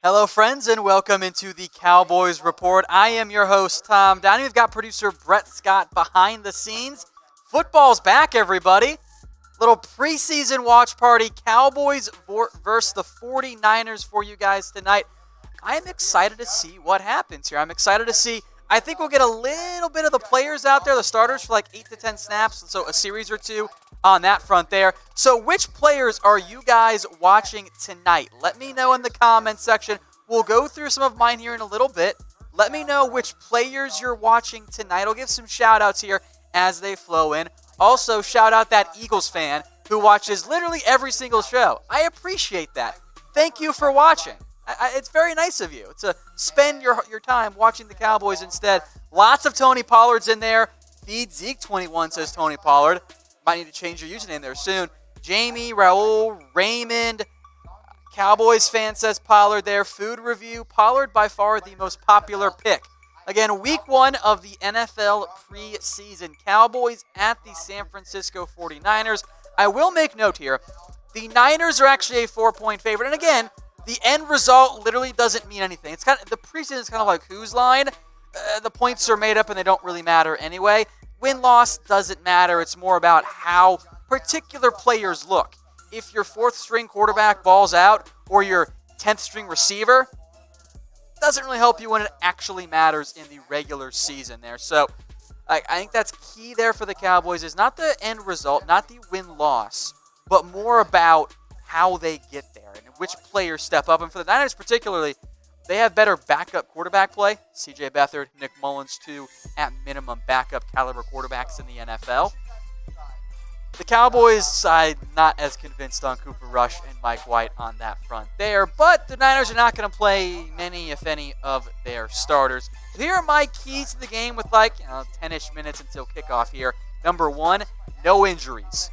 Hello, friends, and welcome into the Cowboys Report. I am your host, Tom Downey. We've got producer Brett Scott behind the scenes. Football's back, everybody. Little preseason watch party. Cowboys versus the 49ers for you guys tonight. I am excited to see what happens here. I'm excited to see. I think we'll get a little bit of the players out there, the starters, for like 8 to 10 snaps, so a series or two on that front there. So which players are you guys watching tonight? Let me know in the comments section. We'll go through some of mine here in a little bit. Let me know which players you're watching tonight. I'll give some shout-outs here as they flow in. Also, shout out that Eagles fan who watches literally every single show. I appreciate that. Thank you for watching. It's very nice of you to spend your time watching the Cowboys instead. Lots of Tony Pollards in there. Feed Zeke 21 says Tony Pollard. Might need to change your username there soon. Jamie, Raul, Raymond, Cowboys fan says Pollard there. Food review, Pollard by far the most popular pick. Again, week 1 of the NFL preseason. Cowboys at the San Francisco 49ers. I will make note here, the Niners are actually a 4-point favorite. And again, the end result literally doesn't mean anything. It's kind of, the preseason is kind of like whose line. The points are made up and they don't really matter anyway. Win-loss doesn't matter. It's more about how particular players look. If your 4th-string quarterback balls out or your 10th-string receiver, doesn't really help you when it actually matters in the regular season there. So I think that's key there for the Cowboys is not the end result, not the win-loss, but more about how they get there and which players step up. And for the Niners particularly, they have better backup quarterback play. C.J. Beathard, Nick Mullins, 2 at minimum backup caliber quarterbacks in the NFL. The Cowboys, I'm not as convinced on Cooper Rush and Mike White on that front there, but the Niners are not going to play many, if any, of their starters. So here are my keys to the game with 10-ish minutes until kickoff here. Number 1, no injuries.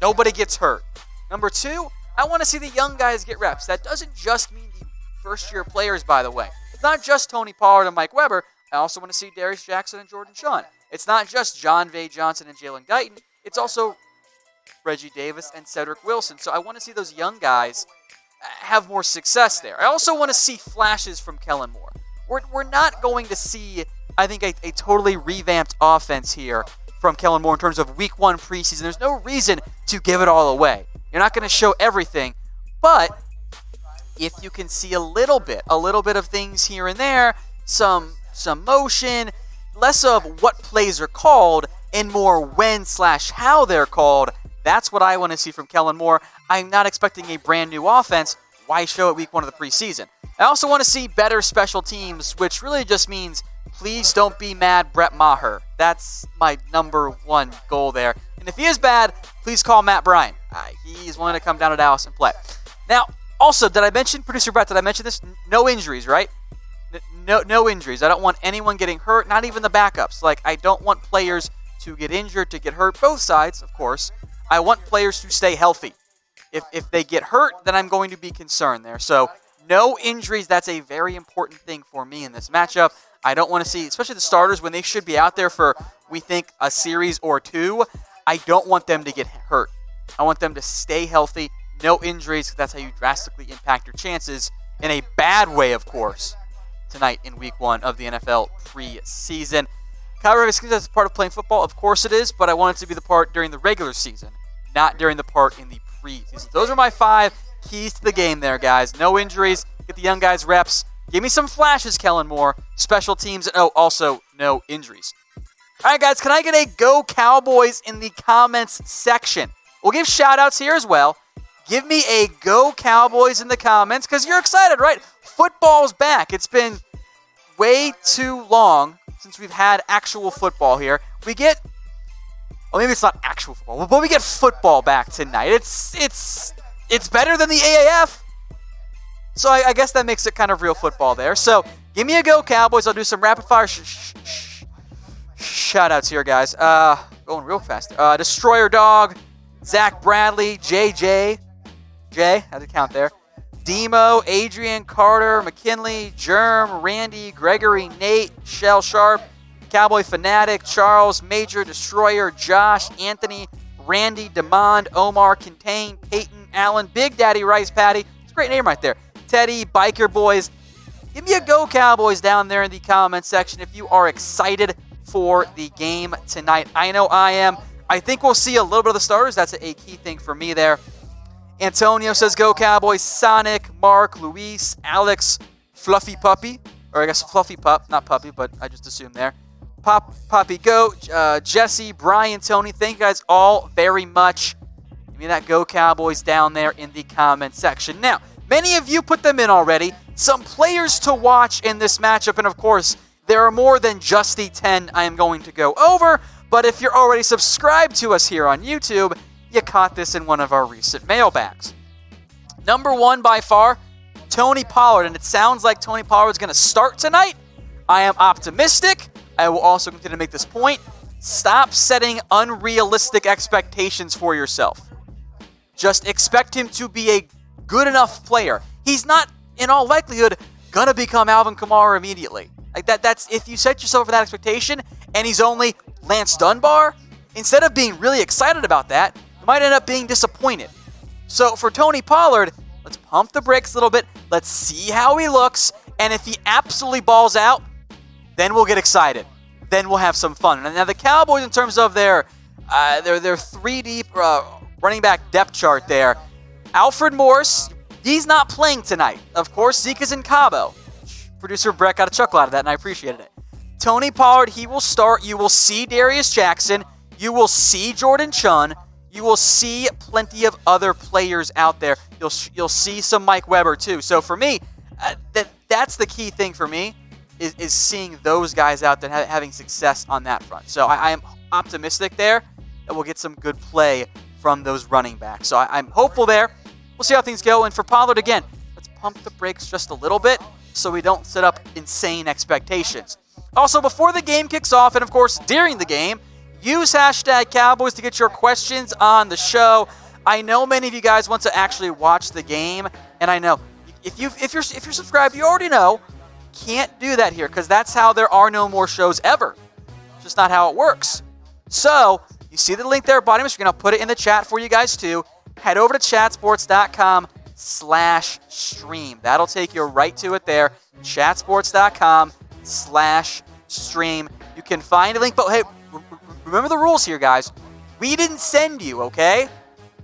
Nobody gets hurt. Number 2, I want to see the young guys get reps. That doesn't just mean the first-year players, by the way. It's not just Tony Pollard and Mike Weber. I also want to see Darius Jackson and Jordan Sean. It's not just Jon'Vea Johnson and Jalen Guyton. It's also Reggie Davis and Cedric Wilson. So I want to see those young guys have more success there. I also want to see flashes from Kellen Moore. We're not going to see, I think, a totally revamped offense here from Kellen Moore in terms of week 1 preseason. There's no reason to give it all away. You're not going to show everything, but if you can see a little bit of things here and there, some motion, less of what plays are called and more when/how they're called, that's what I want to see from Kellen Moore. I'm not expecting a brand new offense. Why show it week 1 of the preseason? I also want to see better special teams, which really just means please don't be mad Brett Maher. That's my number 1 goal there. And if he is bad, please call Matt Bryan. He's willing to come down to Dallas and play. Now, also, did I mention, Producer Brett, did I mention this? No injuries, right? No injuries. I don't want anyone getting hurt, not even the backups. I don't want players to get injured, to get hurt. Both sides, of course. I want players to stay healthy. If they get hurt, then I'm going to be concerned there. So, no injuries. That's a very important thing for me in this matchup. I don't want to see, especially the starters, when they should be out there for, we think, a series or 2. I don't want them to get hurt. I want them to stay healthy. No injuries. That's how you drastically impact your chances in a bad way, of course, tonight in week 1 of the NFL preseason. However, if it's part of playing football, of course it is, but I want it to be the part during the regular season, not during the part in the preseason. Those are my 5 keys to the game there, guys. No injuries. Get the young guys reps. Give me some flashes, Kellen Moore. Special teams. And also no injuries. All right, guys, can I get a Go Cowboys in the comments section? We'll give shout-outs here as well. Give me a Go Cowboys in the comments because you're excited, right? Football's back. It's been way too long since we've had actual football here. We get, well, maybe it's not actual football, but we get football back tonight. It's better than the AAF. So I guess that makes it kind of real football there. So give me a Go Cowboys. I'll do some rapid-fire shout-outs here, guys. Going real fast. Destroyer Dog, Zach Bradley, JJ. Jay, had to count there. Demo, Adrian, Carter, McKinley, Germ, Randy, Gregory, Nate, Shell Sharp, Cowboy Fanatic, Charles, Major, Destroyer, Josh, Anthony, Randy, Demond, Omar, Contain, Peyton, Allen, Big Daddy Rice Patty. It's a great name right there. Teddy, Biker Boys. Give me a Go Cowboys down there in the comment section if you are excited for the game tonight. I know I am. I think we'll see a little bit of the starters. That's a key thing for me there. Antonio says Go Cowboys. Sonic, Mark, Luis, Alex, Fluffy Puppy. Or I guess Fluffy Pup, not Puppy, but I just assumed there. Poppy Go, Jesse, Brian, Tony. Thank you guys all very much. Give me that Go Cowboys down there in the comment section. Now, many of you put them in already. Some players to watch in this matchup, and of course, there are more than just the 10 I am going to go over, but if you're already subscribed to us here on YouTube, you caught this in one of our recent mailbags. Number 1 by far, Tony Pollard, and it sounds like Tony Pollard is going to start tonight. I am optimistic. I will also continue to make this point. Stop setting unrealistic expectations for yourself. Just expect him to be a good enough player. He's not, in all likelihood, going to become Alvin Kamara immediately. Like that's if you set yourself for that expectation and he's only Lance Dunbar, instead of being really excited about that, you might end up being disappointed. So for Tony Pollard, let's pump the brakes a little bit. Let's see how he looks. And if he absolutely balls out, then we'll get excited. Then we'll have some fun. And now the Cowboys, in terms of their 3-deep running back depth chart there, Alfred Morris, he's not playing tonight. Of course, Zeke is in Cabo. Producer Brett got a chuckle out of that, and I appreciated it. Tony Pollard, he will start. You will see Darius Jackson. You will see Jordan Chunn. You will see plenty of other players out there. You'll see some Mike Weber, too. So for me, that's the key thing for me, is seeing those guys out there having success on that front. So I am optimistic there that we'll get some good play from those running backs. So I'm hopeful there. We'll see how things go. And for Pollard, again, let's pump the brakes just a little bit so we don't set up insane expectations. Also, before the game kicks off, and of course during the game, use hashtag Cowboys to get your questions on the show. I know many of you guys want to actually watch the game, and I know if you're subscribed, you already know. Can't do that here because that's how there are no more shows ever. It's just not how it works. So you see the link there, bottom of the screen. I'll put it in the chat for you guys too. Head over to chatsports.com/stream. That'll take you right to it there. Chatsports.com/stream. You can find a link, but hey, remember the rules here, guys. We didn't send you, okay?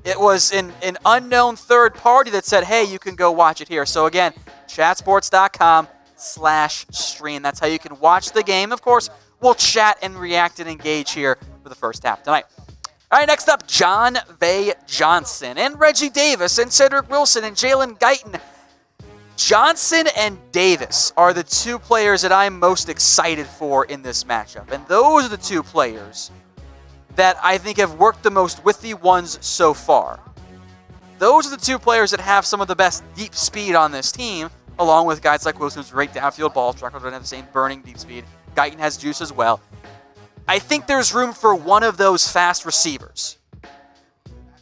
It was an unknown third party that said, hey, you can go watch it here. So again, chatsports.com/stream. That's how you can watch the game. Of course, we'll chat and react and engage here for the first half tonight. All right, next up, Jon'Vea Johnson and Reggie Davis and Cedric Wilson and Jalen Guyton. Johnson and Davis are the two players that I'm most excited for in this matchup. And those are the two players that I think have worked the most with the ones so far. Those are the two players that have some of the best deep speed on this team, along with guys like Wilson's great downfield ball striker, don't have the same burning deep speed. Guyton has juice as well. I think there's room for one of those fast receivers.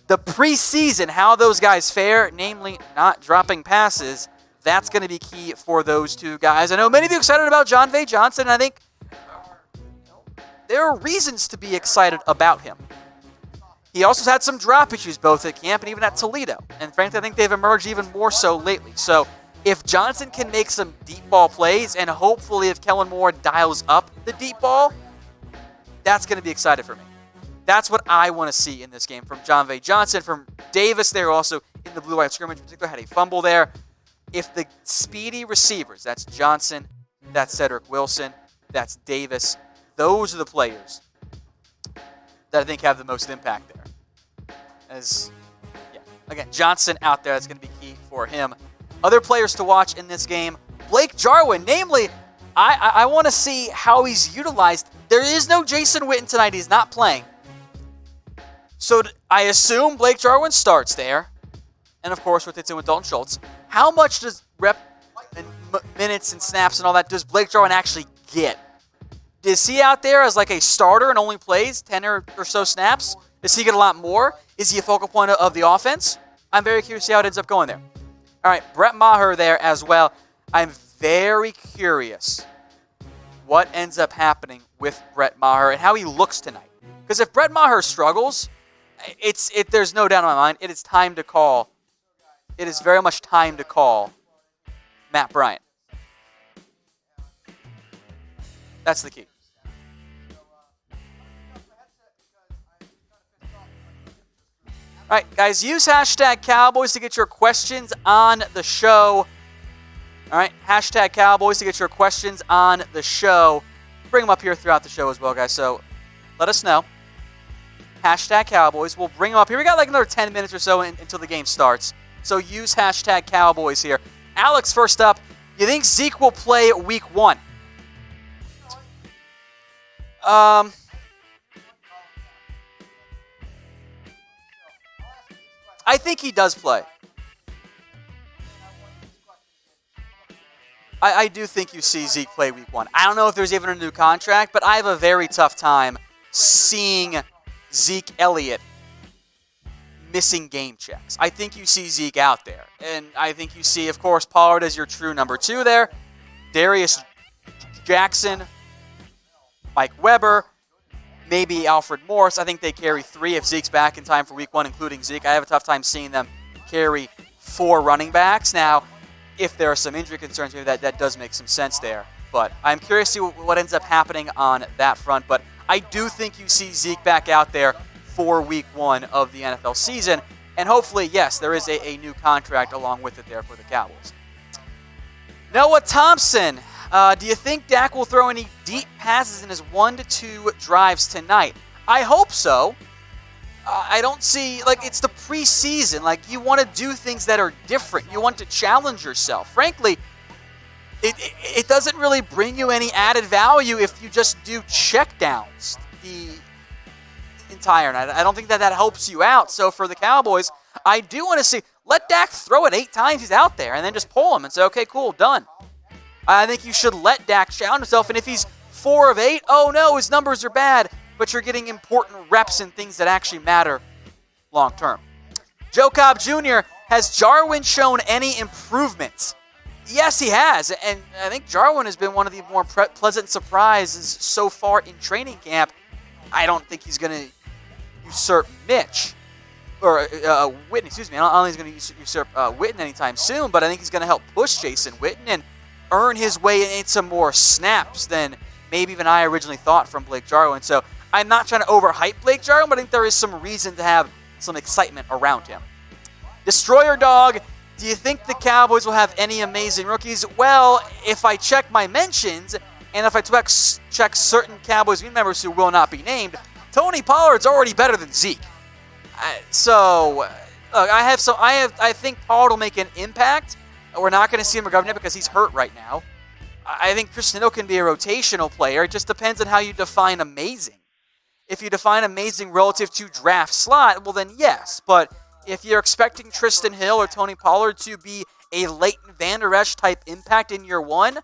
The preseason, how those guys fare, namely not dropping passes, that's going to be key for those two guys. I know many of you are excited about Jon'Vea Johnson, and I think there are reasons to be excited about him. He also had some drop issues both at camp and even at Toledo. And frankly, I think they've emerged even more so lately. So if Johnson can make some deep ball plays, and hopefully if Kellen Moore dials up the deep ball, that's going to be exciting for me. That's what I want to see in this game from Jon'Vea Johnson. From Davis there also in the blue-white scrimmage in particular, had a fumble there. If the speedy receivers, that's Johnson, that's Cedric Wilson, that's Davis, those are the players that I think have the most impact there. Again, Johnson out there, that's going to be key for him. Other players to watch in this game, Blake Jarwin. Namely, I want to see how he's utilized. There is no Jason Witten tonight. He's not playing. So I assume Blake Jarwin starts there. And, of course, with Dalton Schultz. How much does rep and minutes and snaps and all that does Blake Jarwin actually get? Is he out there as like a starter and only plays 10 or so snaps? Does he get a lot more? Is he a focal point of the offense? I'm very curious to see how it ends up going there. All right, Brett Maher there as well. I'm very curious what ends up happening with Brett Maher and how he looks tonight. Because if Brett Maher struggles, there's no doubt in my mind, it is time to call. It is very much time to call Matt Bryant. That's the key. All right, guys, use hashtag Cowboys to get your questions on the show. All right, hashtag Cowboys to get your questions on the show. Bring them up here throughout the show as well, guys. So let us know. Hashtag Cowboys. We'll bring them up here. We got like another 10 minutes or so until the game starts. So use hashtag Cowboys here. Alex, first up, you think Zeke will play week 1? I think he does play. I do think you see Zeke play week 1. I don't know if there's even a new contract, but I have a very tough time seeing Zeke Elliott missing game checks. I think you see Zeke out there. And I think you see, of course, Pollard as your true number 2 there. Darius Jackson, Mike Weber, maybe Alfred Morris. I think they carry 3 if Zeke's back in time for week 1, including Zeke. I have a tough time seeing them carry 4 running backs. Now, if there are some injury concerns, maybe that does make some sense there. But I'm curious to see what ends up happening on that front. But I do think you see Zeke back out there for week 1 of the NFL season. And hopefully, yes, there is a new contract along with it there for the Cowboys. Noah Thompson, do you think Dak will throw any deep passes in his 1 to 2 drives tonight? I hope so. I don't see, it's the preseason. You want to do things that are different. You want to challenge yourself. Frankly, it doesn't really bring you any added value if you just do checkdowns the entire night. I don't think that helps you out. So for the Cowboys, I do want to see, let Dak throw it 8 times he's out there and then just pull him and say, okay, cool, done. I think you should let Dak challenge himself. And if he's 4 of 8, oh no, his numbers are bad. But you're getting important reps and things that actually matter long term. Joe Cobb Jr., has Jarwin shown any improvements? Yes, he has. And I think Jarwin has been one of the more pleasant surprises so far in training camp. I don't think he's going to usurp Mitch. Or Witten, excuse me. I don't think he's going to usurp Witten anytime soon, but I think he's going to help push Jason Witten and earn his way into more snaps than maybe even I originally thought from Blake Jarwin. So I'm not trying to overhype Blake Jarwin, but I think there is some reason to have some excitement around him. Destroyer Dog, do you think the Cowboys will have any amazing rookies? Well, if I check my mentions, and if I check certain Cowboys members who will not be named, Tony Pollard's already better than Zeke. I think Pollard will make an impact. We're not going to see him recover because he's hurt right now. I think Trysten Hill can be a rotational player. It just depends on how you define amazing. If you define amazing relative to draft slot, well then yes. But if you're expecting Trysten Hill or Tony Pollard to be a Leighton Vander Esch type impact in year 1,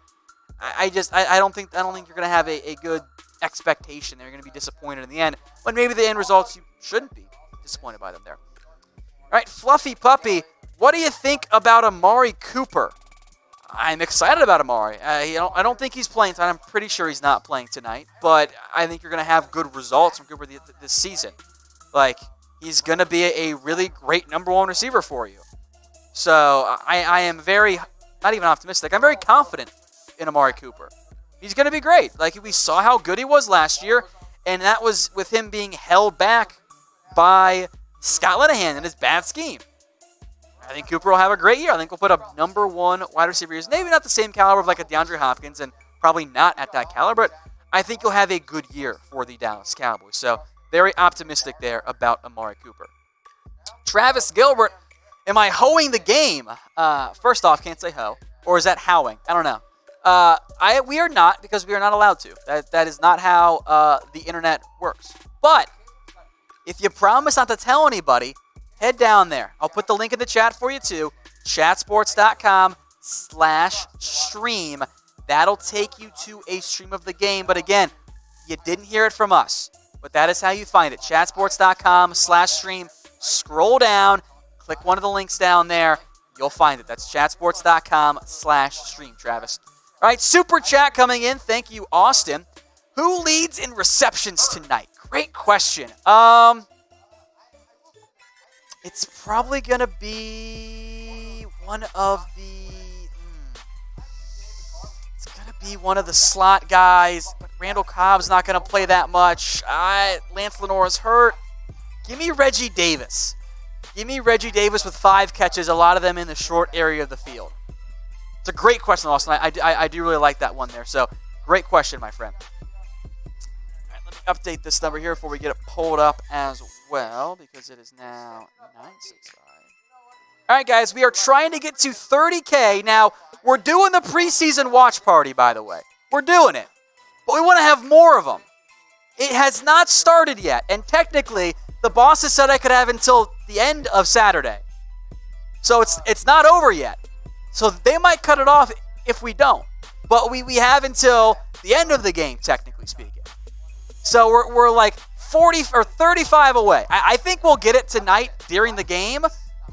I don't think you're going to have a good expectation. They're going to be disappointed in the end. But maybe the end results, you shouldn't be disappointed by them there. All right, Fluffy Puppy, what do you think about Amari Cooper? I'm excited about Amari. I don't think he's playing tonight. I'm pretty sure he's not playing tonight. But I think you're going to have good results from Cooper this season. He's going to be a really great number 1 receiver for you. So I am very, not even optimistic, I'm very confident in Amari Cooper. He's going to be great. We saw how good he was last year, and that was with him being held back by Scott Linehan and his bad scheme. I think Cooper will have a great year. I think we'll put up number 1 wide receiver years. Maybe not the same caliber of a DeAndre Hopkins, and probably not at that caliber, but I think he'll have a good year for the Dallas Cowboys. So very optimistic there about Amari Cooper. Travis Gilbert, am I hoeing the game? First off, can't say hoe. Or is that howing? I don't know. We are not, because we are not allowed to. That is not how the internet works. But if you promise not to tell anybody, head down there. I'll put the link in the chat for you too. chatsports.com/stream. That'll take you to a stream of the game. But again, you didn't hear it from us. But that is how you find it. chatsports.com/stream. Scroll down. Click one of the links down there. You'll find it. That's chatsports.com/stream, Travis. All right, super chat coming in. Thank you, Austin. Who leads in receptions tonight? Great question. It's probably going to be one of the... be one of the slot guys, but Randall Cobb's not going to play that much. Lance Lenore's hurt. Give me Reggie Davis. Give me Reggie Davis with 5 catches, a lot of them in the short area of the field. It's a great question, Austin. I do really like that one there. So, great question, my friend. All right, let me update this number here before we get it pulled up as well, because it is now 965. All right, guys, we are trying to get to 30K. Now, we're doing the preseason watch party, by the way. We're doing it. But we want to have more of them. It has not started yet, and technically, the bosses said I could have until the end of Saturday. So it's not over yet. So they might cut it off if we don't. But we have until the end of the game, technically speaking. So we're like 40 or 35 away. I think we'll get it tonight during the game.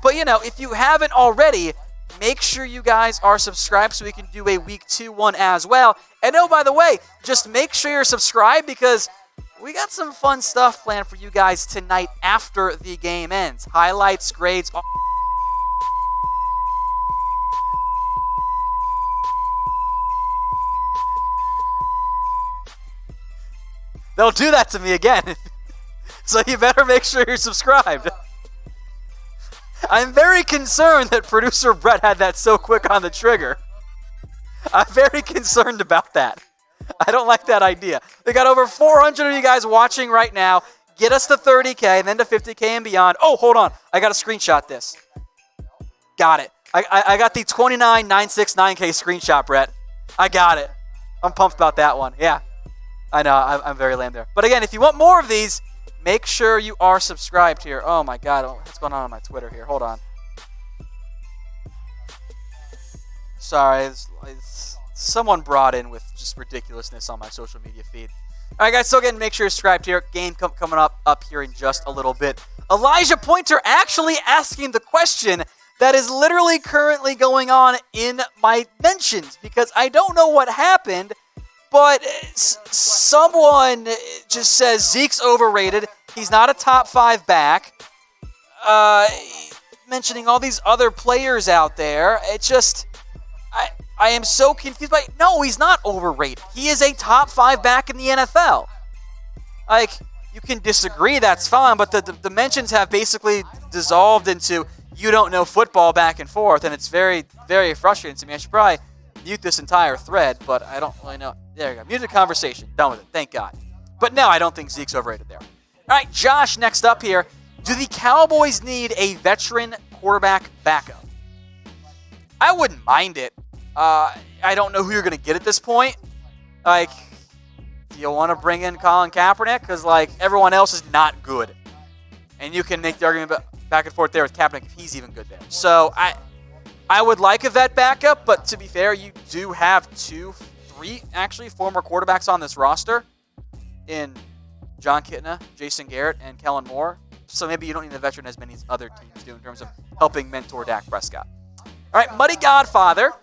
But, if you haven't already, make sure you guys are subscribed so we can do a Week 2 one as well. And oh, by the way, just make sure you're subscribed because we got some fun stuff planned for you guys tonight after the game ends. Highlights, grades. They'll do that to me again. So you better make sure you're subscribed. I'm very concerned that producer Brett had that so quick on the trigger. I'm very concerned about that. I don't like that idea. We got over 400 of you guys watching right now. Get us to 30K and then to 50K and beyond. Oh, hold on. I got to screenshot this. Got it. I got the 29969K screenshot, Brett. I got it. I'm pumped about that one. Yeah. I know. I'm very lame there. But again, if you want more of these, make sure you are subscribed here. Oh, my God. What's going on my Twitter here? Hold on. Sorry. Someone brought in with just ridiculousness on my social media feed. All right, guys, so again, make sure you're subscribed here. Game coming up here in just a little bit. Elijah Pointer actually asking the question that is literally currently going on in my mentions because I don't know what happened, but someone just says Zeke's overrated. He's not a top 5 back. Mentioning all these other players out there. It's just... I am so confused by... No, he's not overrated. He is a top 5 back in the NFL. Like, you can disagree, that's fine, but the mentions have basically dissolved into you don't know football back and forth, and it's very, very frustrating to me. I should probably mute this entire thread, but I don't really know. There you go. Mute the conversation. Done with it. Thank God. But no, I don't think Zeke's overrated there. All right, Josh, next up here. Do the Cowboys need a veteran quarterback backup? I wouldn't mind it. I don't know who you're going to get at this point. Like, do you want to bring in Colin Kaepernick? Because, everyone else is not good. And you can make the argument back and forth there with Kaepernick if he's even good there. So, I would like a vet backup, but to be fair, you do have 3 former quarterbacks on this roster in John Kitna, Jason Garrett, and Kellen Moore. So maybe you don't need a veteran as many other teams do in terms of helping mentor Dak Prescott. All right, Muddy Godfather.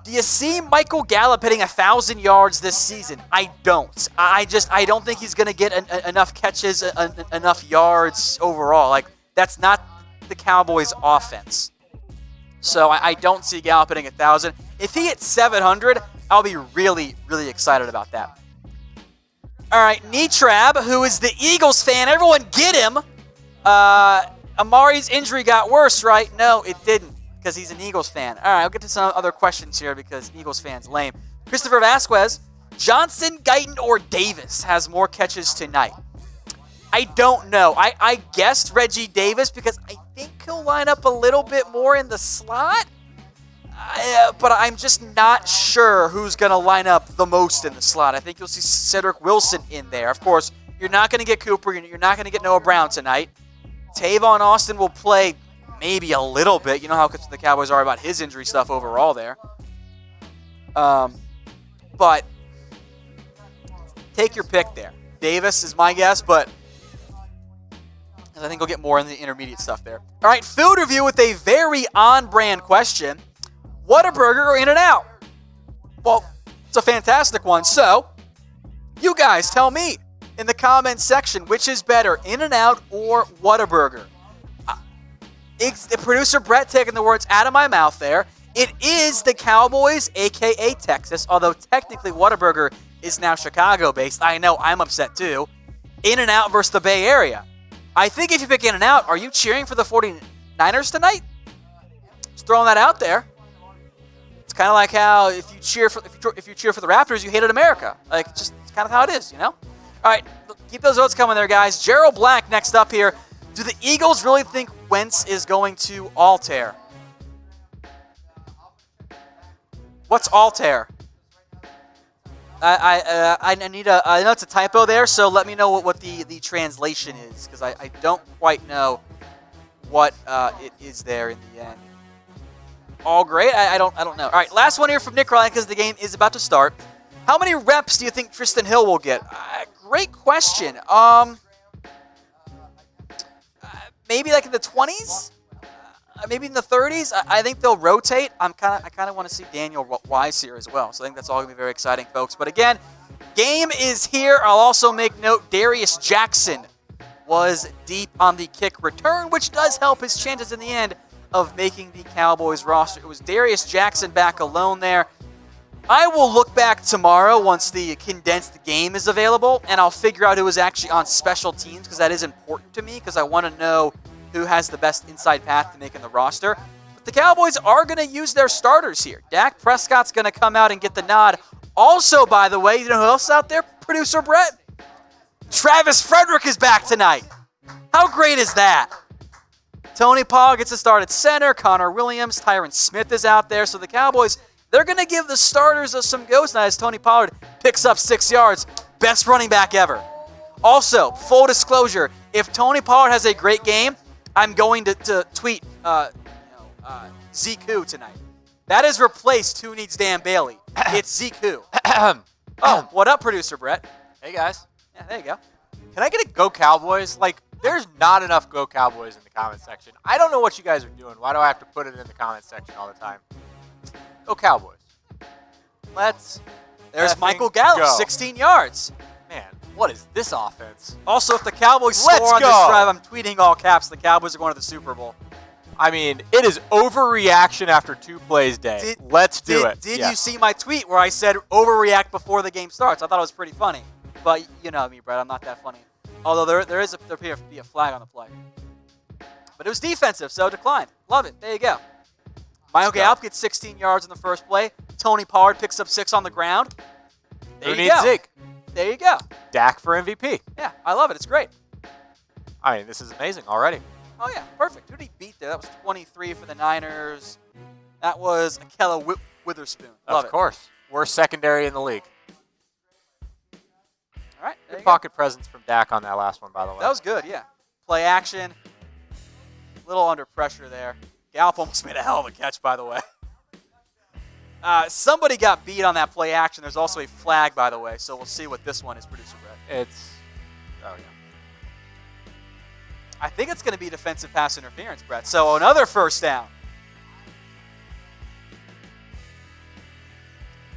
Do you see Michael Gallup hitting 1,000 yards this season? I don't. I don't think he's going to get enough catches, enough yards overall. That's not the Cowboys' offense. So I don't see Gallup hitting 1,000. If he hits 700, I'll be really, really excited about that. All right, Netrab, who is the Eagles fan. Everyone get him. Amari's injury got worse, right? No, it didn't. Because he's an Eagles fan. All right, I'll get to some other questions here because Eagles fans lame. Christopher Vasquez, Johnson, Guyton, or Davis has more catches tonight? I don't know. I guessed Reggie Davis because I think he'll line up a little bit more in the slot. But I'm just not sure who's going to line up the most in the slot. I think you'll see Cedric Wilson in there. Of course, you're not going to get Cooper. You're not going to get Noah Brown tonight. Tavon Austin will play maybe a little bit. You know how the Cowboys are about his injury stuff overall there. But take your pick there. Davis is my guess, but I think we'll get more in the intermediate stuff there. All right, food review with a very on-brand question. Whataburger or In-N-Out? Well, it's a fantastic one. So, you guys tell me in the comments section which is better, In-N-Out or Whataburger. It's the producer Brett taking the words out of my mouth there. It is the Cowboys, a.k.a. Texas, although technically Whataburger is now Chicago-based. I know, I'm upset too. In-N-Out versus the Bay Area. I think if you pick In-N-Out, are you cheering for the 49ers tonight? Just throwing that out there. It's kind of like how if you cheer for the Raptors, you hated America. Like, it's kind of how it is, you know? All right, keep those votes coming there, guys. Gerald Black next up here. Do the Eagles really think Wentz is going to Altair? What's Altair? I know it's a typo there, so let me know what the translation is, because I don't quite know what it is there in the end. All great. I don't know. All right, last one here from Nick Ryan, because the game is about to start. How many reps do you think Trysten Hill will get? Great question. Maybe like in the 20s? Maybe in the 30s? I think they'll rotate. I kind of want to see Daniel Wise here as well. So I think that's all going to be very exciting, folks. But again, game is here. I'll also make note Darius Jackson was deep on the kick return, which does help his chances in the end of making the Cowboys roster. It was Darius Jackson back alone there. I will look back tomorrow once the condensed game is available, and I'll figure out who was actually on special teams, because that is important to me, because I want to know who has the best inside path to making the roster. But the Cowboys are going to use their starters here. Dak Prescott's going to come out and get the nod. Also, by the way, you know who else out there? Producer Brett. Travis Frederick is back tonight. How great is that? Tony Pollard gets a start at center. Connor Williams, Tyron Smith is out there. So the Cowboys, they're going to give the starters some ghost night as Tony Pollard picks up 6 yards. Best running back ever. Also, full disclosure, if Tony Pollard has a great game, I'm going to tweet Zeke Who tonight. That has replaced Who Needs Dan Bailey. It's Zeke Who. Oh, what up, Producer Brett? Hey, guys. Yeah, there you go. Can I get a Go Cowboys? Like, there's not enough Go Cowboys in the comment section. I don't know what you guys are doing. Why do I have to put it in the comment section all the time? Go Cowboys. There's Michael Gallup, go. 16 yards. Man, what is this offense? Also, if the Cowboys score on this drive, I'm tweeting all caps, the Cowboys are going to the Super Bowl. I mean, it is overreaction after 2 plays day. Let's do it. Did you see my tweet where I said overreact before the game starts? I thought it was pretty funny. But you know me, Brett. I'm not that funny. Although there appears to be a flag on the play. But it was defensive, so declined. Love it. There you go. Michael Gallup gets 16 yards in the first play. Tony Pollard picks up 6 on the ground. Who needs Zeke? There you go. Dak for MVP. Yeah, I love it. It's great. I mean, this is amazing already. Oh, yeah, perfect. Who did he beat there? That was 23 for the Niners. That was Akella Witherspoon. Love it. Of course. Worst secondary in the league. All right. Good pocket presence from Dak on that last one, by the way. That was good, yeah. Play action. A little under pressure there. Gallup almost made a hell of a catch, by the way. Somebody got beat on that play action. There's also a flag, by the way, so we'll see what this one is, Producer Brett. Oh, yeah. I think it's going to be defensive pass interference, Brett. So another first down.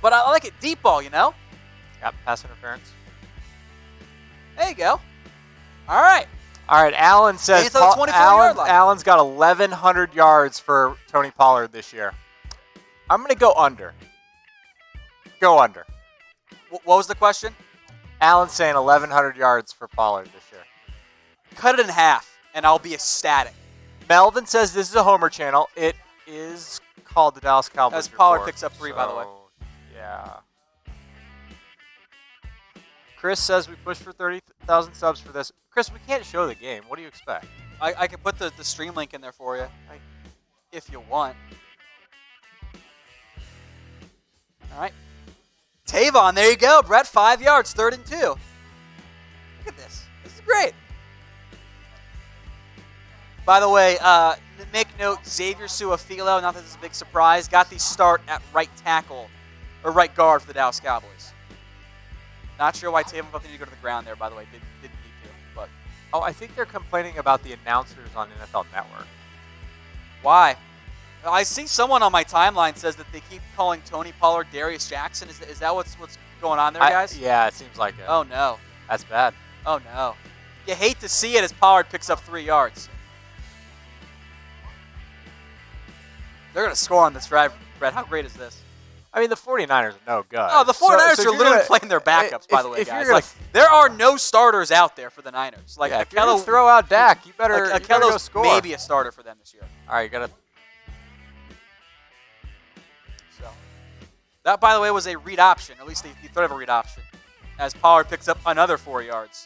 But I like it deep ball, you know? Yep, pass interference. There you go. All right. All right, Allen says Allen's got 1,100 yards for Tony Pollard this year. I'm going to go under. Go under. What was the question? Allen's saying 1,100 yards for Pollard this year. Cut it in half, and I'll be ecstatic. Melvin says this is a Homer channel. It is called the Dallas Cowboys As Pollard Report, picks up 3, by the way. Yeah. Chris says we push for 30,000 subs for this. Chris, we can't show the game. What do you expect? I can put the stream link in there for you, if you want. All right. Tavon, there you go. Brett, 5 yards, 3rd and 2. Look at this. This is great. By the way, make note, Xavier Su'a-Filo, not that this is a big surprise, got the start at right tackle, or right guard for the Dallas Cowboys. Not sure why Tavon felt the need to go to the ground there, by the way. Didn't need to, but. Oh, I think they're complaining about the announcers on NFL Network. Why? I see someone on my timeline says that they keep calling Tony Pollard Darius Jackson. Is that what's going on there, guys? Yeah, it seems like it. Oh, no. That's bad. Oh, no. You hate to see it as Pollard picks up 3 yards. They're going to score on this drive, Brett. How great is this? I mean, the 49ers are no good. Oh, the 49ers are literally playing their backups, by the way, guys. Like, there are no starters out there for the Niners. Like, if you're going to throw out Dak, you better go score. Maybe a starter for them this year. All right, you got to. So, that, by the way, was a read option. At least the threat of a read option. As Pollard picks up another 4 yards.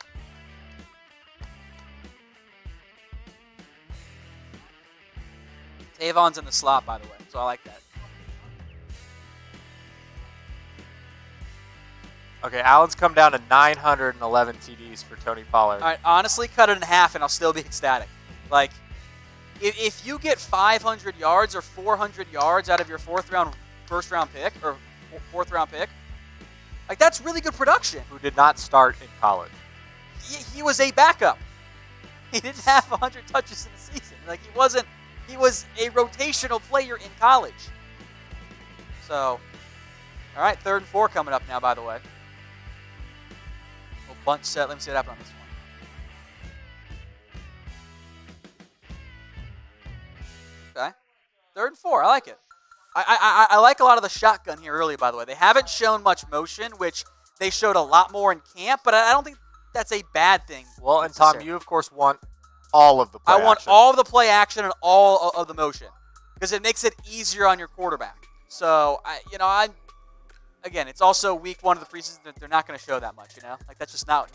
Tavon's in the slot, by the way, so I like that. Okay, Allen's come down to 911 TDs for Tony Pollard. All right, honestly, cut it in half, and I'll still be ecstatic. Like, if you get 500 yards or 400 yards out of your fourth round pick, like, that's really good production. Who did not start in college. He was a backup. He didn't have 100 touches in the season. Like, he was a rotational player in college. So, all right, 3rd and 4 coming up now, by the way. Little bunch set. Let me see what happened on this one. Okay. 3rd and 4. I like it. I like a lot of the shotgun here early, by the way. They haven't shown much motion, which they showed a lot more in camp, but I don't think that's a bad thing. Well, and Tom, you, of course, want all of the play action. I want all of the play action and all of the motion because it makes it easier on your quarterback. So, again, it's also week 1 of the preseason. They're not going to show that much, Like, that's just not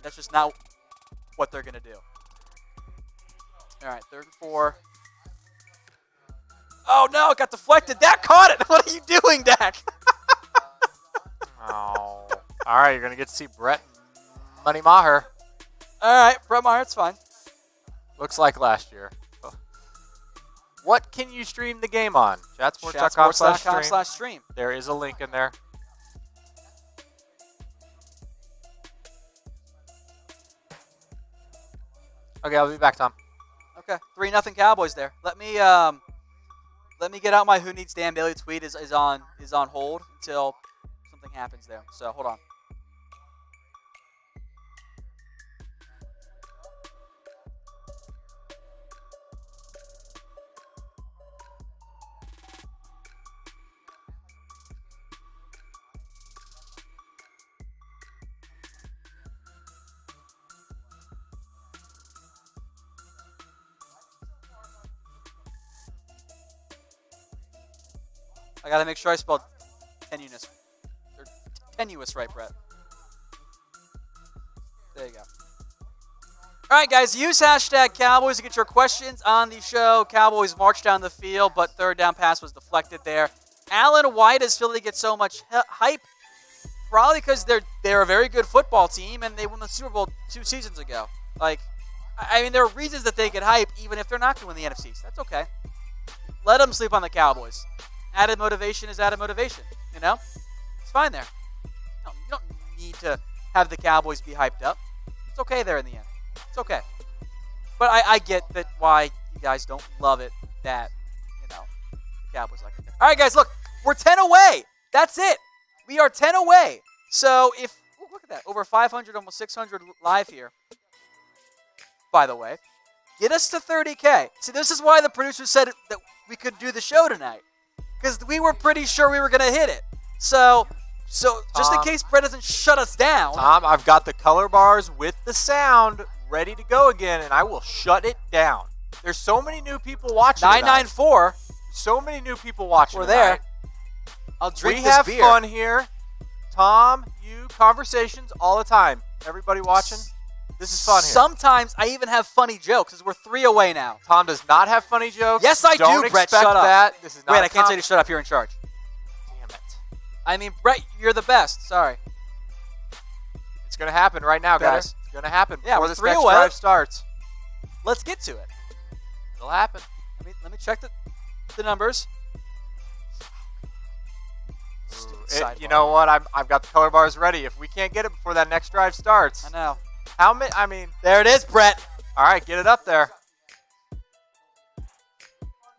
what they're going to do. All right, 3rd and 4. Oh, no, it got deflected. Dak caught it. What are you doing, Dak? Oh. All right, you're going to get to see Brett Money Maher. All right, Brett Maher, it's fine. Looks like last year. What can you stream the game on? Chatsports.com/stream. There is a link in there. Okay, I'll be back, Tom. Okay, 3-0 Cowboys there. Let me get out my Who Needs Dan Bailey tweet is on hold until something happens there. So hold on. I got to make sure I spelled tenuous right, Brett. There you go. All right, guys, use hashtag Cowboys to get your questions on the show. Cowboys marched down the field, but 3rd down pass was deflected there. Alan, why does Philly get so much hype? Probably because they're a very good football team, and they won the Super Bowl 2 seasons ago. Like, I mean, there are reasons that they get hype, even if they're not going to win the NFC. So that's okay. Let them sleep on the Cowboys. Added motivation is added motivation, It's fine there. You don't need to have the Cowboys be hyped up. It's okay there in the end. It's okay. But I get that why you guys don't love it that, the Cowboys like it. All right, guys, look. We're 10 away. That's it. We are 10 away. So look at that. Over 500, almost 600 live here. By the way. Get us to 30K. See, this is why the producer said that we could do the show tonight. Because we were pretty sure we were going to hit it. So just in case Brett doesn't shut us down. Tom, I've got the color bars with the sound ready to go again, and I will shut it down. There's so many new people watching 994. So many new people watching We're there. I'll drink this beer. We have fun here. Tom, you, conversations all the time. Everybody watching, this is fun here. Sometimes I even have funny jokes because we're 3 away now. Tom does not have funny jokes. Yes, I do, Brett. Shut up. That. This is not Wait, I can't say to shut up. You're in charge. Damn it. I mean, Brett, you're the best. Sorry. It's going to happen right now, guys. It's going to happen before this 3 next away. drive starts. Let's get to it. It'll happen. Let me check the numbers. You know what? I've got the color bars ready. If we can't get it before that next drive starts. I know. How many? I mean. There it is, Brett. All right, get it up there.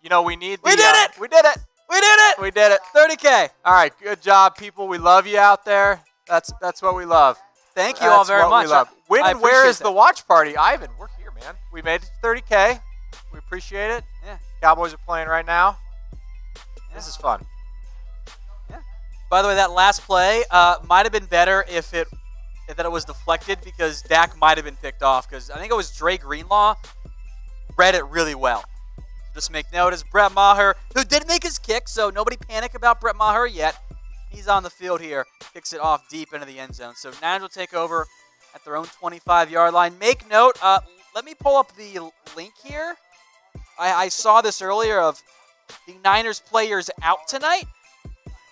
We need the. We did it! We did it! We did it! We did it. 30K. All right, good job, people. We love you out there. That's what we love. Thank you all very much. When and where is the watch party? Ivan, we're here, man. We made it to 30K. We appreciate it. Yeah. Cowboys are playing right now. This is fun. Yeah. By the way, that last play might have been better if it was deflected because Dak might have been picked off because I think it was Dre Greenlaw read it really well. Just make note is Brett Maher, who did make his kick, so nobody panic about Brett Maher yet. He's on the field here, kicks it off deep into the end zone. So Niners will take over at their own 25-yard line. Make note, let me pull up the link here. I saw this earlier of the Niners players out tonight.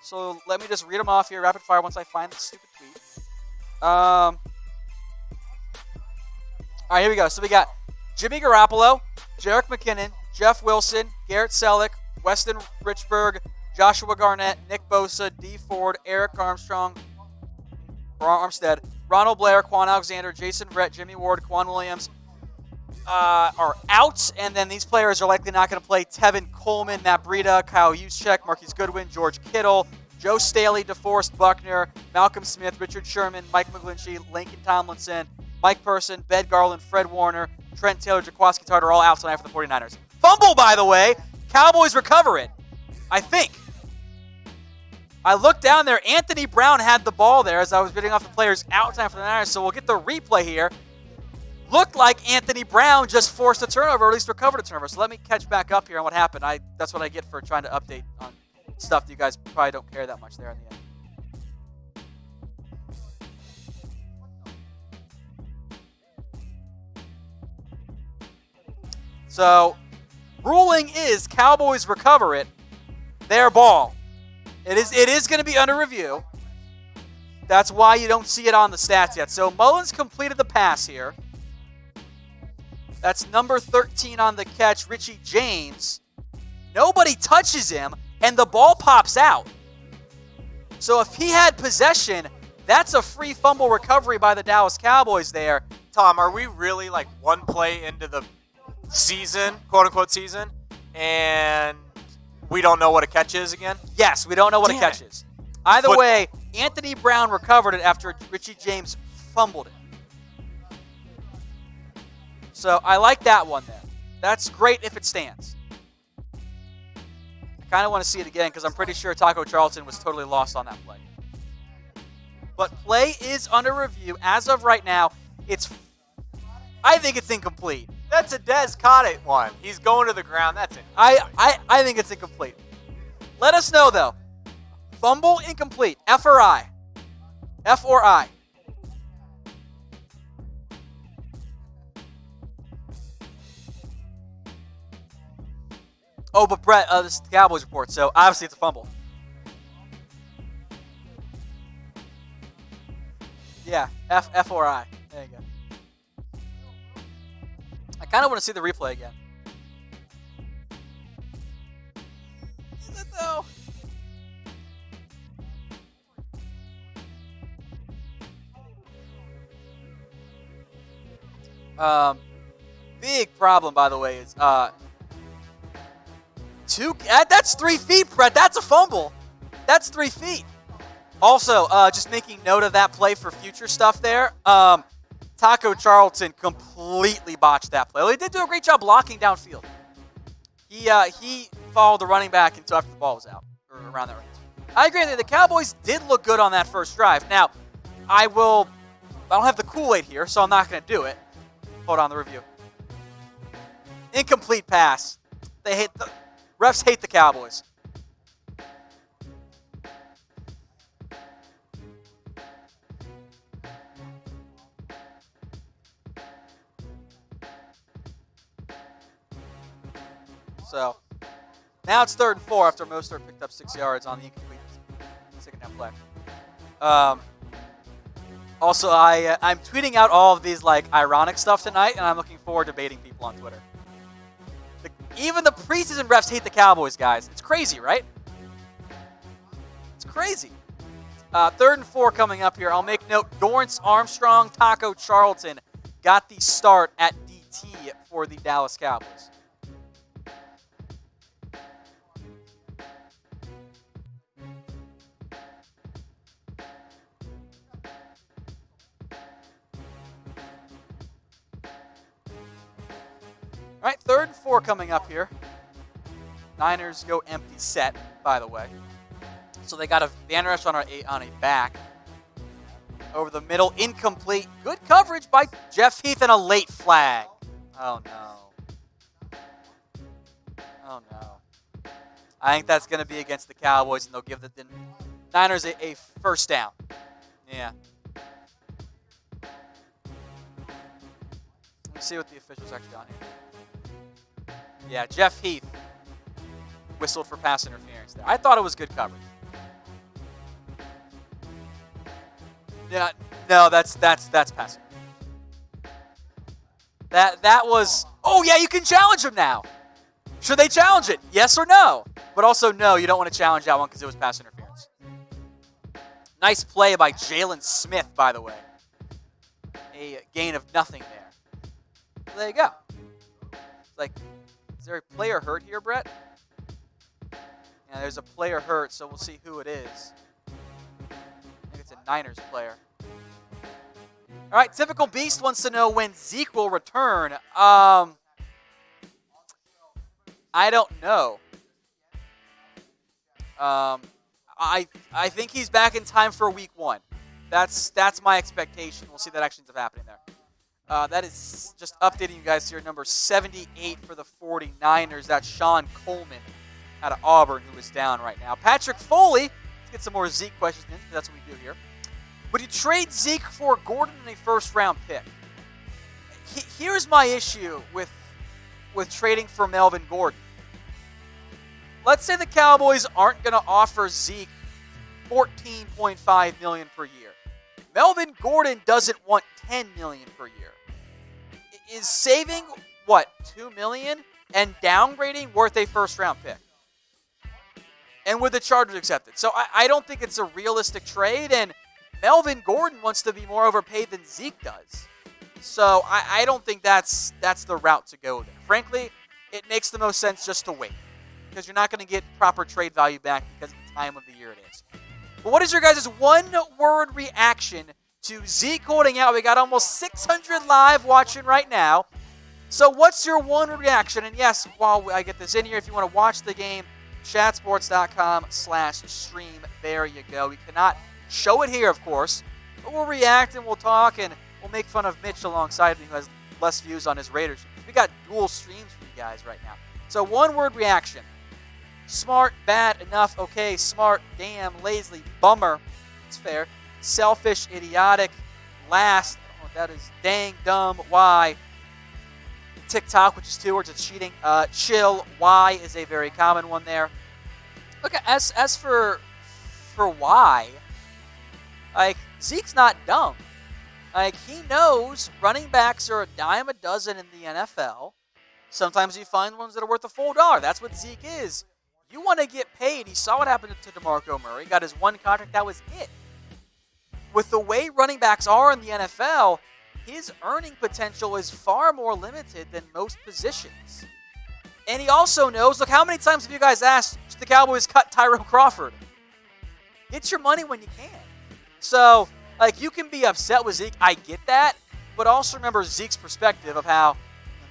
So let me just read them off here rapid fire once I find the stupid tweet. All right, here we go. So we got Jimmy Garoppolo, Jerick McKinnon, Jeff Wilson, Garrett Selleck, Weston Richburg, Joshua Garnett, Nick Bosa, D. Ford, Eric Armstead, Ronald Blair, Quan Alexander, Jason Verrett, Jimmy Ward, Quan Williams are out. And then these players are likely not going to play. Tevin Coleman, Matt Breida, Kyle Juszczyk, Marquise Goodwin, George Kittle, Joe Staley, DeForest Buckner, Malcolm Smith, Richard Sherman, Mike McGlinchey, Lincoln Tomlinson, Mike Person, Ben Garland, Fred Warner, Trent Taylor, Jaquaski Tartar, all out tonight for the 49ers. Fumble, by the way. Cowboys recover it, I think. I looked down there. Anthony Brown had the ball there as I was reading off the players out time for the Niners, so we'll get the replay here. Looked like Anthony Brown just forced a turnover, or at least recovered a turnover. So let me catch back up here on what happened. That's what I get for trying to update on stuff that you guys probably don't care that much there in the end. So, ruling is Cowboys recover it. Their ball. It is going to be under review. That's why you don't see it on the stats yet. So, Mullins completed the pass here. That's number 13 on the catch, Richie James. Nobody touches him, and the ball pops out. So, if he had possession, that's a free fumble recovery by the Dallas Cowboys there. Tom, are we really like one play into the season, quote-unquote season, and we don't know what a catch is again? Yes, we don't know what a catch is. Either way, Anthony Brown recovered it after Richie James fumbled it. So I like that one there. That's great if it stands. I kind of want to see it again because I'm pretty sure Taco Charlton was totally lost on that play. But play is under review. As of right now, I think it's incomplete. That's a Des Cottet one. He's going to the ground. That's it. I think it's incomplete. Let us know, though. Fumble incomplete. F or I? F or I? Oh, but Brett, this is the Cowboys report, so obviously it's a fumble. Yeah, F or I. There you go. I kind of want to see the replay again. Is it though? Big problem, by the way, is that's 3 feet, Brett. That's a fumble. That's 3 feet. Also, just making note of that play for future stuff there. Taco Charlton completely botched that play. Well, he did do a great job blocking downfield. He followed the running back until after the ball was out, or around there. I agree that the Cowboys did look good on that first drive. Now, I don't have the Kool-Aid here, so I'm not going to do it. Hold on, the review. Incomplete pass. Refs hate the Cowboys. So, now it's 3rd and 4 after Mostert picked up 6 yards on the incomplete second down play. Also, I'm tweeting out all of these ironic stuff tonight, and I'm looking forward to baiting people on Twitter. Even the preseason refs hate the Cowboys, guys. It's crazy, right? It's crazy. 3rd and 4 coming up here. I'll make note, Dorrance Armstrong, Taco Charlton got the start at DT for the Dallas Cowboys. All right, 3rd and 4 coming up here. Niners go empty set, by the way. So they got a Van Rush on a back. Over the middle, incomplete. Good coverage by Jeff Heath and a late flag. Oh, no. Oh, no. I think that's going to be against the Cowboys, and they'll give the Niners a first down. Yeah. Let me see what the officials actually on here. Yeah, Jeff Heath whistled for pass interference there. I thought it was good coverage. Yeah, no, that's passing. That was. Oh yeah, you can challenge him now. Should they challenge it? Yes or no? But also no, you don't want to challenge that one because it was pass interference. Nice play by Jalen Smith, by the way. A gain of nothing there. There you go. Like, is there a player hurt here, Brett? Yeah, there's a player hurt, so we'll see who it is. I think it's a Niners player. All right, Typical Beast wants to know when Zeke will return. I don't know. I think he's back in time for week 1. That's my expectation. We'll see that actually ends up happening there. That is just updating you guys here. Number 78 for the 49ers. That's Sean Coleman out of Auburn, who is down right now. Patrick Foley. Let's get some more Zeke questions in, because that's what we do here. Would you trade Zeke for Gordon in a first-round pick? Here's my issue with trading for Melvin Gordon. Let's say the Cowboys aren't going to offer Zeke $14.5 million per year. Melvin Gordon doesn't want $10 million per year. Is saving, $2 million and downgrading worth a first-round pick? And would the Chargers accept it? So I don't think it's a realistic trade, and Melvin Gordon wants to be more overpaid than Zeke does. So I don't think that's the route to go there. Frankly, it makes the most sense just to wait, because you're not going to get proper trade value back because of the time of the year it is. But what is your guys' one-word reaction to Zeke holding out? We got almost 600 live watching right now. So what's your one-word reaction? And yes, while I get this in here, if you want to watch the game, chatsports.com/stream. There you go. We cannot show it here, of course, but we'll react and we'll talk and we'll make fun of Mitch alongside me, who has less views on his Raiders. We got dual streams for you guys right now. So one-word reaction. Smart, bad, enough, okay, smart, damn, lazy, bummer. It's fair. Selfish, idiotic, last. Oh, that is dang, dumb, why. TikTok, which is 2 words, it's cheating. Chill, why is a very common one there. Look, as for why, like, Zeke's not dumb. Like, he knows running backs are a dime a dozen in the NFL. Sometimes you find ones that are worth a full dollar. That's what Zeke is. You want to get paid. He saw what happened to DeMarco Murray. Got his one contract. That was it. With the way running backs are in the NFL, his earning potential is far more limited than most positions. And he also knows, look, how many times have you guys asked, should the Cowboys cut Tyrone Crawford? Get your money when you can. So, like, you can be upset with Zeke. I get that. But also remember Zeke's perspective of how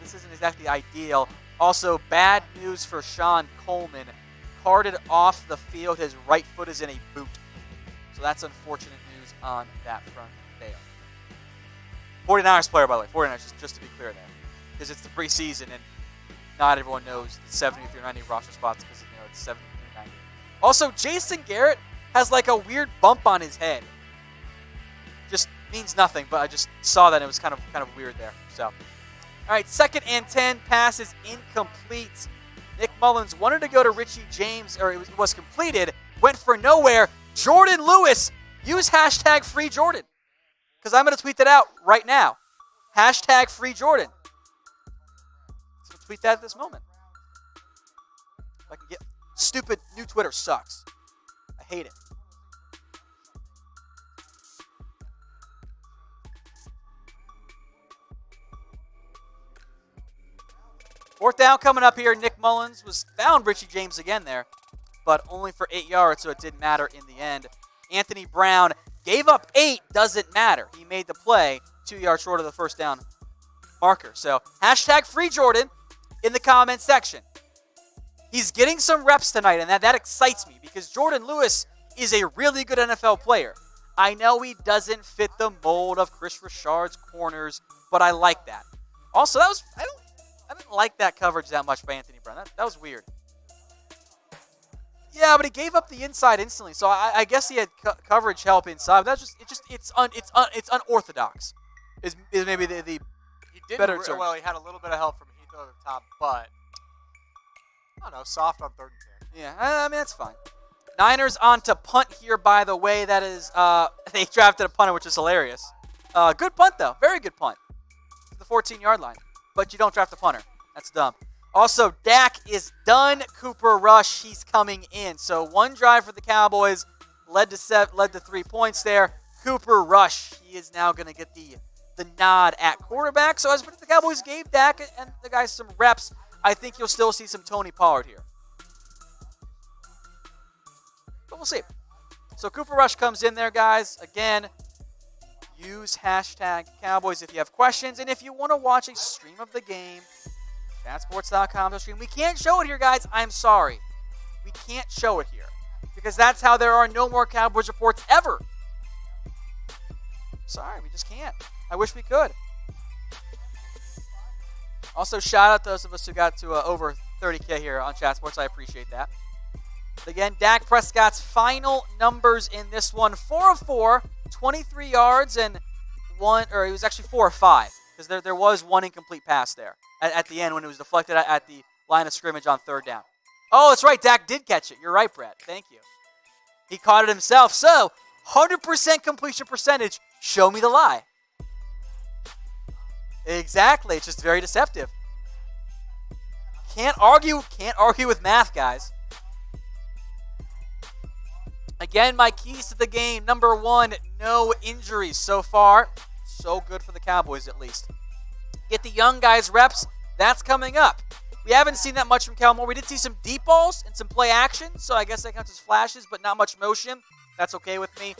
this isn't exactly ideal. Also, bad news for Sean Coleman. Carted off the field. His right foot is in a boot. So that's unfortunate news on that front there. 49ers player, by the way. 49ers, just to be clear there. Because it's the preseason, and not everyone knows the 70 through 90 roster spots because, it's 70 through 90. Also, Jason Garrett has like a weird bump on his head. Just means nothing, but I just saw that and it was kind of weird there. So, all right, 2nd and 10, pass is incomplete. Nick Mullins wanted to go to Richie James, or it was completed, went for nowhere. Jordan Lewis, use hashtag free Jordan, because I'm going to tweet that out right now. Hashtag free Jordan. So tweet that at this moment. If I can get stupid new Twitter sucks. I hate it. Fourth down coming up here. Nick Mullins found Richie James again there, but only for 8 yards, so it didn't matter in the end. Anthony Brown gave up 8, doesn't matter. He made the play 2 yards short of the first down marker. So hashtag free Jordan in the comment section. He's getting some reps tonight, and that excites me because Jordan Lewis is a really good NFL player. I know he doesn't fit the mold of Chris Richard's corners, but I like that. Also, I didn't like that coverage that much by Anthony Brown. That was weird. Yeah, but he gave up the inside instantly, so I guess he had coverage help inside. But it's unorthodox. Is maybe the he did better term. Well, he had a little bit of help from Heath over the top, but I don't know, soft on 3rd and 10. Yeah, I mean that's fine. Niners on to punt here, by the way. That is, they drafted a punter, which is hilarious. Good punt though, very good punt. The 14-yard line, but you don't draft a punter. That's dumb. Also, Dak is done. Cooper Rush, he's coming in. So 1 drive for the Cowboys led to 3 points there. Cooper Rush, he is now going to get the nod at quarterback. So as the Cowboys gave Dak and the guys some reps, I think you'll still see some Tony Pollard here. But we'll see. So Cooper Rush comes in there, guys. Again, use hashtag Cowboys if you have questions. And if you want to watch a stream of the game, chatsports.com stream. We can't show it here, guys. I'm sorry. We can't show it here because that's how there are no more Cowboys reports ever. Sorry, we just can't. I wish we could. Also, shout out to those of us who got to over 30K here on Chat Sports. I appreciate that. Again, Dak Prescott's final numbers in this one: 4 of 4, 23 yards, and he was actually 4 of 5 because there was 1 incomplete pass there at the end when it was deflected at the line of scrimmage on 3rd down. Oh, that's right. Dak did catch it. You're right, Brett. Thank you. He caught it himself. So, 100% completion percentage. Show me the lie. Exactly. It's just very deceptive. Can't argue with math, guys. Again, my keys to the game. Number 1, no injuries so far. So good for the Cowboys, at least. Get the young guys reps. That's coming up. We haven't seen that much from Kellen Moore. We did see some deep balls and some play action, so I guess that counts as flashes, but not much motion. That's okay with me.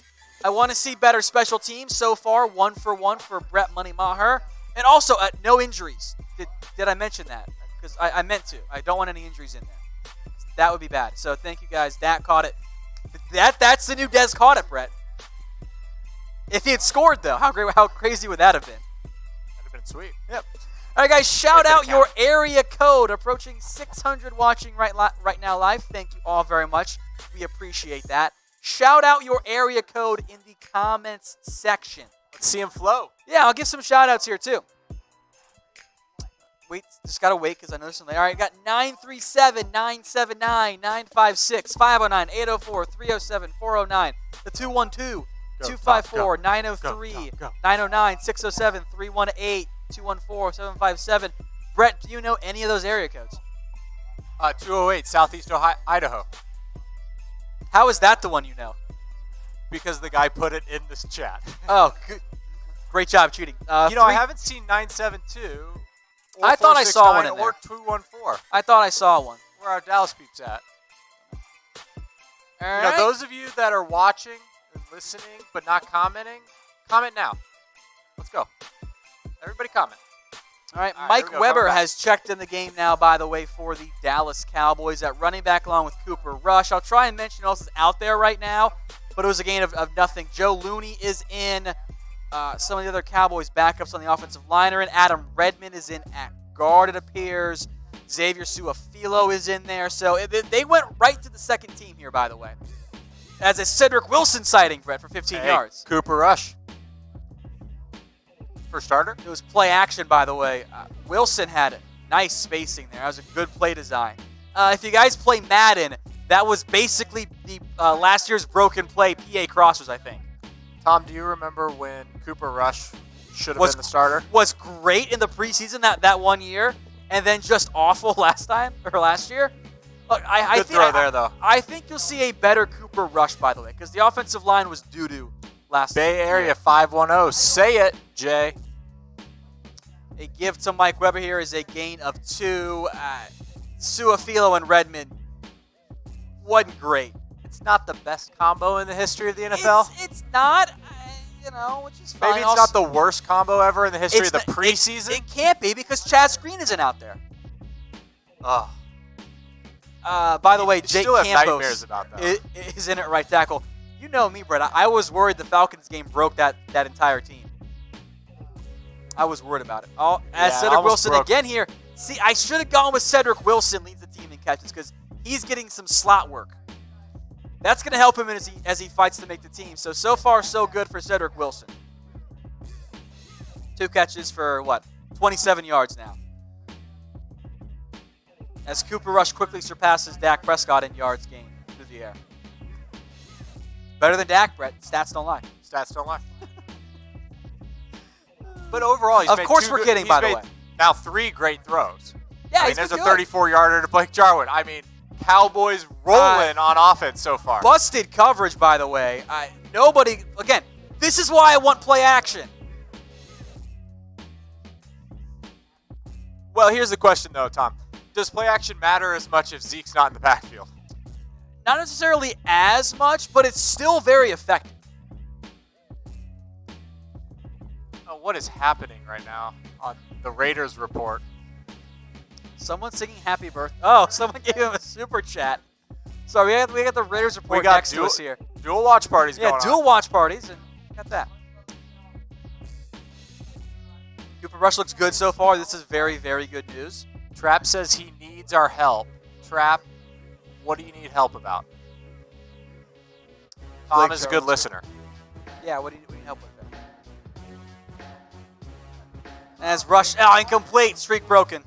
I want to see better special teams so far. 1 for 1 for Brett Money Maher. And also, no injuries. Did I mention that? Because I meant to. I don't want any injuries in there. That would be bad. So thank you guys. Dak caught it. That's the new Dez caught it, Brett. If he had scored, though, how crazy would that have been? That'd have been sweet. Yep. All right, guys, shout out your area code. Approaching 600 watching right now live. Thank you all very much. We appreciate that. Shout out your area code in the comments section. Let's see him flow. Yeah, I'll give some shout outs here, too. Wait, just got to wait because I know there's something. All right, got 937-979-956, 509-804-307-409, the 212-254-903, 909-607-318, 214-757. Brett, do you know any of those area codes? 208, Southeast Idaho. How is that the one you know? Because the guy put it in this chat. Oh, good. Great job cheating. I haven't seen 972. I thought I saw one in there. Or 214. I thought I saw one. Where our Dallas peeps at. All right. Those of you that are watching and listening but not commenting, comment now. Let's go. Everybody comment. All right, Mike Weber has checked in the game now, by the way, for the Dallas Cowboys at running back along with Cooper Rush. I'll try and mention who else is out there right now, but it was a gain of nothing. Joe Looney is in. Some of the other Cowboys backups on the offensive line are in. Adam Redmond is in at guard, it appears. Xavier Su'a-Filo is in there. So they went right to the second team here, by the way. As a Cedric Wilson sighting, Brett, for 15 yards. Cooper Rush. For starter? It was play action, by the way. Wilson had nice spacing there. That was a good play design. If you guys play Madden, that was basically the last year's broken play PA crossers, I think. Tom, do you remember when Cooper Rush should have been the starter? Was great in the preseason that 1 year, and then just awful last year. Look, Good throw there, though. I think you'll see a better Cooper Rush, by the way, because the offensive line was doo-doo last Bay year. Area 510. Say it, Jay. A gift to Mike Weber here is a gain of 2. Su'a-Filo and Redmond wasn't great. It's not the best combo in the history of the NFL. It's not, which is fine. Maybe it's not the worst combo ever in the history of the preseason. It can't be because Chad Screen isn't out there. Oh. By the way, Jake still have Campos nightmares about that. is in at right tackle. You know me, Brett. I was worried the Falcons game broke that entire team. I was worried about it. Cedric Wilson again here. See, I should have gone with Cedric Wilson leads the team in catches because he's getting some slot work. That's going to help him as he fights to make the team. So far, so good for Cedric Wilson. 2 catches for, 27 yards now. As Cooper Rush quickly surpasses Dak Prescott in yards gained through the air. Better than Dak, Brett. Stats don't lie. Stats don't lie. But overall, of course we're kidding, by the way. Now 3 great throws. Yeah, there's a 34-yarder to Blake Jarwin. Cowboys rolling on offense so far. Busted coverage, by the way. Nobody, again, this is why I want play action. Well, here's the question, though, Tom. Does play action matter as much if Zeke's not in the backfield? Not necessarily as much, but it's still very effective. What is happening right now on the Raiders report? Someone singing happy birthday. Oh, someone gave him a super chat. So we got the Raiders report next to us here. Dual watch parties going on. Yeah, dual watch parties, and got that. Cooper Rush looks good so far. This is very, very good news. Trap says he needs our help. Trap, what do you need help about? Tom is a good listener. Yeah, what do you need help with that? As Rush, incomplete, streak broken.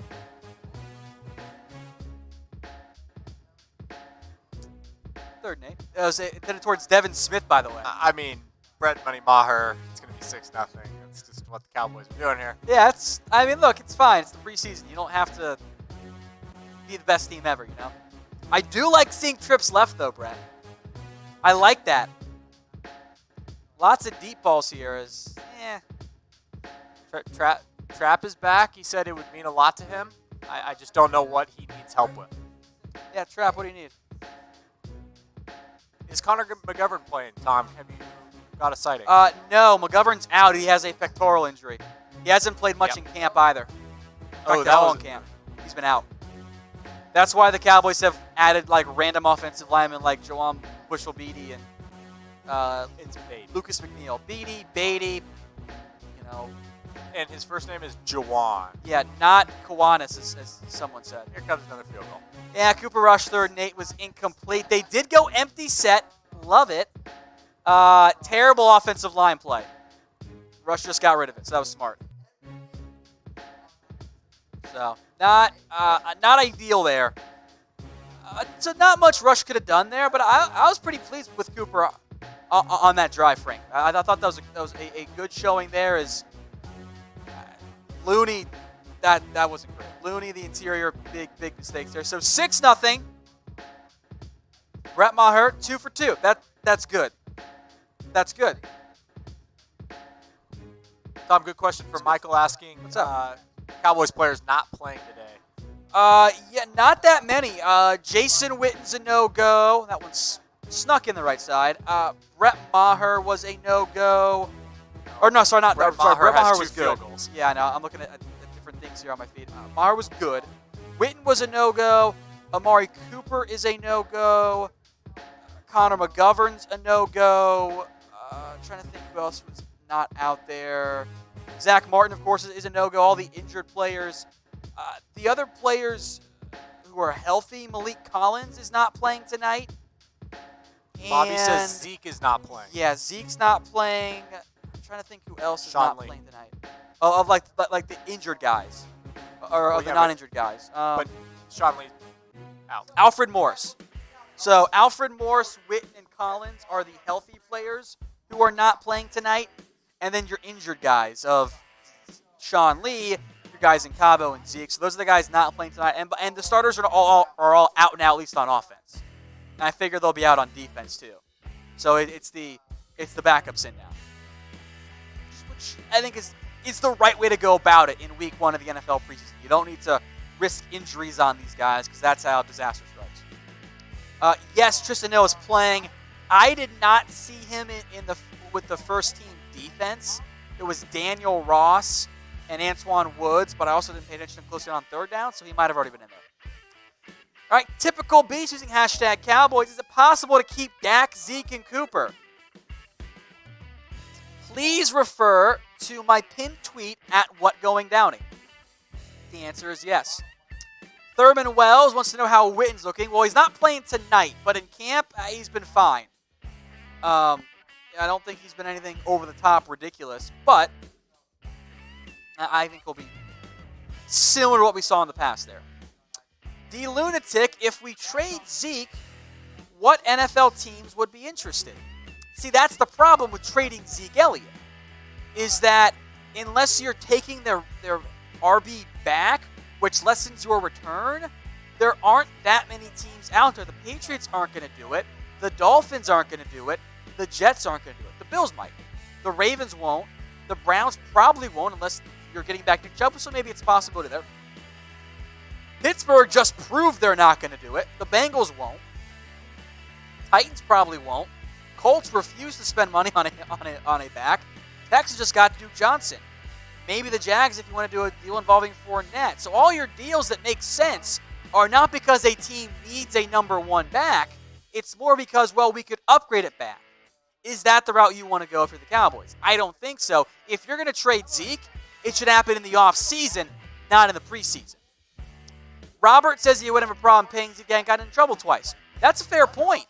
Third, Nate. It was intended towards Devin Smith, by the way. Brett Money Maher, it's going to be 6-0. That's just what the Cowboys are doing here. Yeah, look, it's fine. It's the preseason. You don't have to be the best team ever, you know? I do like seeing trips left, though, Brett. I like that. Lots of deep balls here Trap is back. He said it would mean a lot to him. I just don't know what he needs help with. Yeah, Trap, what do you need? Is Connor McGovern playing, Tom? Have you got a sighting? No, McGovern's out. He has a pectoral injury. He hasn't played much in camp either. That was in camp. He's been out. That's why the Cowboys have added random offensive linemen like Joanne Bushell-Beatty and it's Beatty. Lucas McNeil. Beatty, And his first name is Jawan. Yeah, not Kiwanis, as someone said. Here comes another field goal. Yeah, Cooper Rush third, Nate was incomplete. They did go empty set. Love it. Terrible offensive line play. Rush just got rid of it, so that was smart. So, not ideal there. So not much Rush could have done there, but I was pretty pleased with Cooper on that drive, Frank. I thought that was a good showing there. As Looney, that wasn't great. Looney, the interior, big mistakes there. So 6-0. Brett Maher, 2 for 2. That's good. That's good. Tom, good question from Michael asking. What's up? Cowboys players not playing today. Yeah, not that many. Jason Witten's a no-go. That one's snuck in the right side. Brett Maher was a no-go. Or no, sorry, not Brett sorry. Brett Maher has was 2 good. field goals. Yeah, I know. I'm looking at different things here on my feed. Maher was good. Witten was a no-go. Amari Cooper is a no-go. Connor McGovern's a no-go. Trying to think who else was not out there. Zach Martin, of course, is a no-go. All the injured players. The other players who are healthy, Malik Collins is not playing tonight. Bobby says Zeke is not playing. Yeah, Zeke's not playing. I'm trying to think who else is not playing tonight. Of like the injured guys, or the non-injured guys. But Sean Lee out. Alfred Morris. So Alfred Morris, Witten, and Collins are the healthy players who are not playing tonight, and then your injured guys of Sean Lee, your guys in Cabo and Zeke. So those are the guys not playing tonight, and the starters are all out now, at least on offense. And I figure they'll be out on defense too. So it's the backups in now, which I think is the right way to go about it in week 1 of the NFL preseason. You don't need to risk injuries on these guys because that's how disaster strikes. Yes, Trysten Hill is playing. I did not see him with the first team defense. It was Daniel Ross and Antoine Woods, but I also didn't pay attention closely on third down, so he might have already been in there. All right, typical beast using hashtag Cowboys. Is it possible to keep Dak, Zeke, and Cooper? Please refer to my pinned tweet at WhatGoingDowning. The answer is yes. Thurman Wells wants to know how Witten's looking. Well, he's not playing tonight, but in camp, he's been fine. I don't think he's been anything over the top ridiculous, but I think he'll be similar to what we saw in the past there. The Lunatic, if we trade Zeke, what NFL teams would be interested? See, that's the problem with trading Zeke Elliott, is that unless you're taking their RB back, which lessens your return, there aren't that many teams out there. The Patriots aren't going to do it. The Dolphins aren't going to do it. The Jets aren't going to do it. The Bills might. The Ravens won't. The Browns probably won't unless you're getting back to Chubb, so maybe it's a possibility there. Pittsburgh just proved they're not going to do it. The Bengals won't. Titans probably won't. Colts refuse to spend money on a back. Texans just got Duke Johnson. Maybe the Jags if you want to do a deal involving Fournette. So all your deals that make sense are not because a team needs a number one back. It's more because, well, we could upgrade it back. Is that the route you want to go for the Cowboys? I don't think so. If you're going to trade Zeke, it should happen in the offseason, not in the preseason. Robert says he wouldn't have a problem paying Zeke and got in trouble twice. That's a fair point.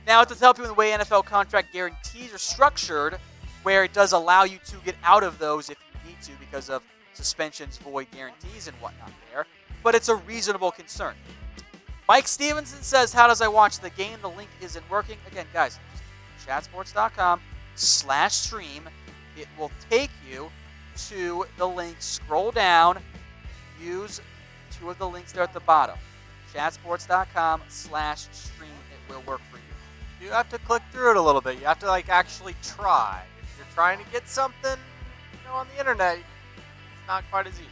Now, it does help you in the way NFL contract guarantees are structured, where it does allow you to get out of those if you need to because of suspensions, void guarantees, and whatnot there. But it's a reasonable concern. Mike Stevenson says, how does I watch the game? The link isn't working. Again, guys, chatsports.com/stream. It will take you to the link. Scroll down. Use two of the links there at the bottom. chatsports.com/stream. It will work for you. You have to click through it a little bit. You have to actually try. If you're trying to get something, on the internet, it's not quite as easy.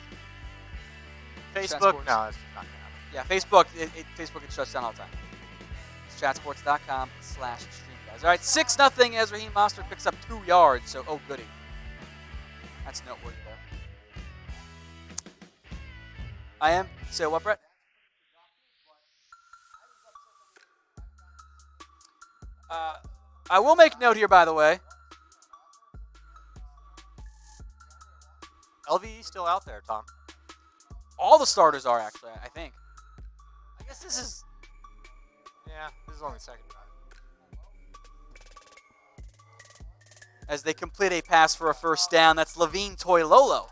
Facebook, no, it's not gonna happen. Yeah, Facebook, Facebook gets shut down all the time. It's chatsports.com/stream, guys. All right, 6-0 as Raheem Mostert picks up 2 yards. So, oh goody, that's noteworthy there. I am. Say what, Brett? I will make note here, by the way. LVE's still out there, Tom. All the starters are, actually, I think. I guess this is only second drive. As they complete a pass for a first down, that's Levine Toilolo.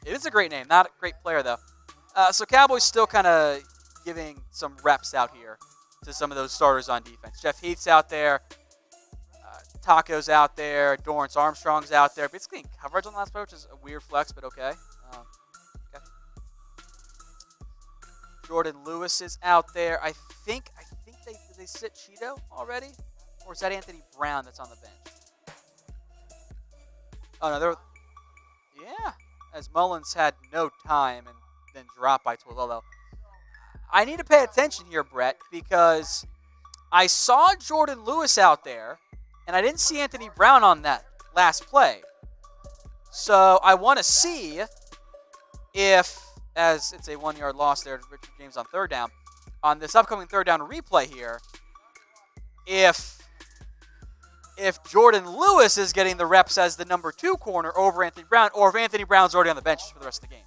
It is a great name, not a great player, though. So Cowboys still kind of giving some reps out here to some of those starters on defense. Jeff Heath's out there. Taco's out there. Dorrance Armstrong's out there. Basically in coverage on the last play, which is a weird flex, but okay. Okay. Jordan Lewis is out there. I think did they sit Cheeto already? Or is that Anthony Brown that's on the bench? Oh, no, yeah. As Mullins had no time and then dropped by Toilolo. I need to pay attention here, Brett, because I saw Jordan Lewis out there, and I didn't see Anthony Brown on that last play. So I want to see if, as it's a 1-yard loss there to Richard James on third down, on this upcoming third down replay here, if Jordan Lewis is getting the reps as the number 2 corner over Anthony Brown, or if Anthony Brown's already on the bench for the rest of the game.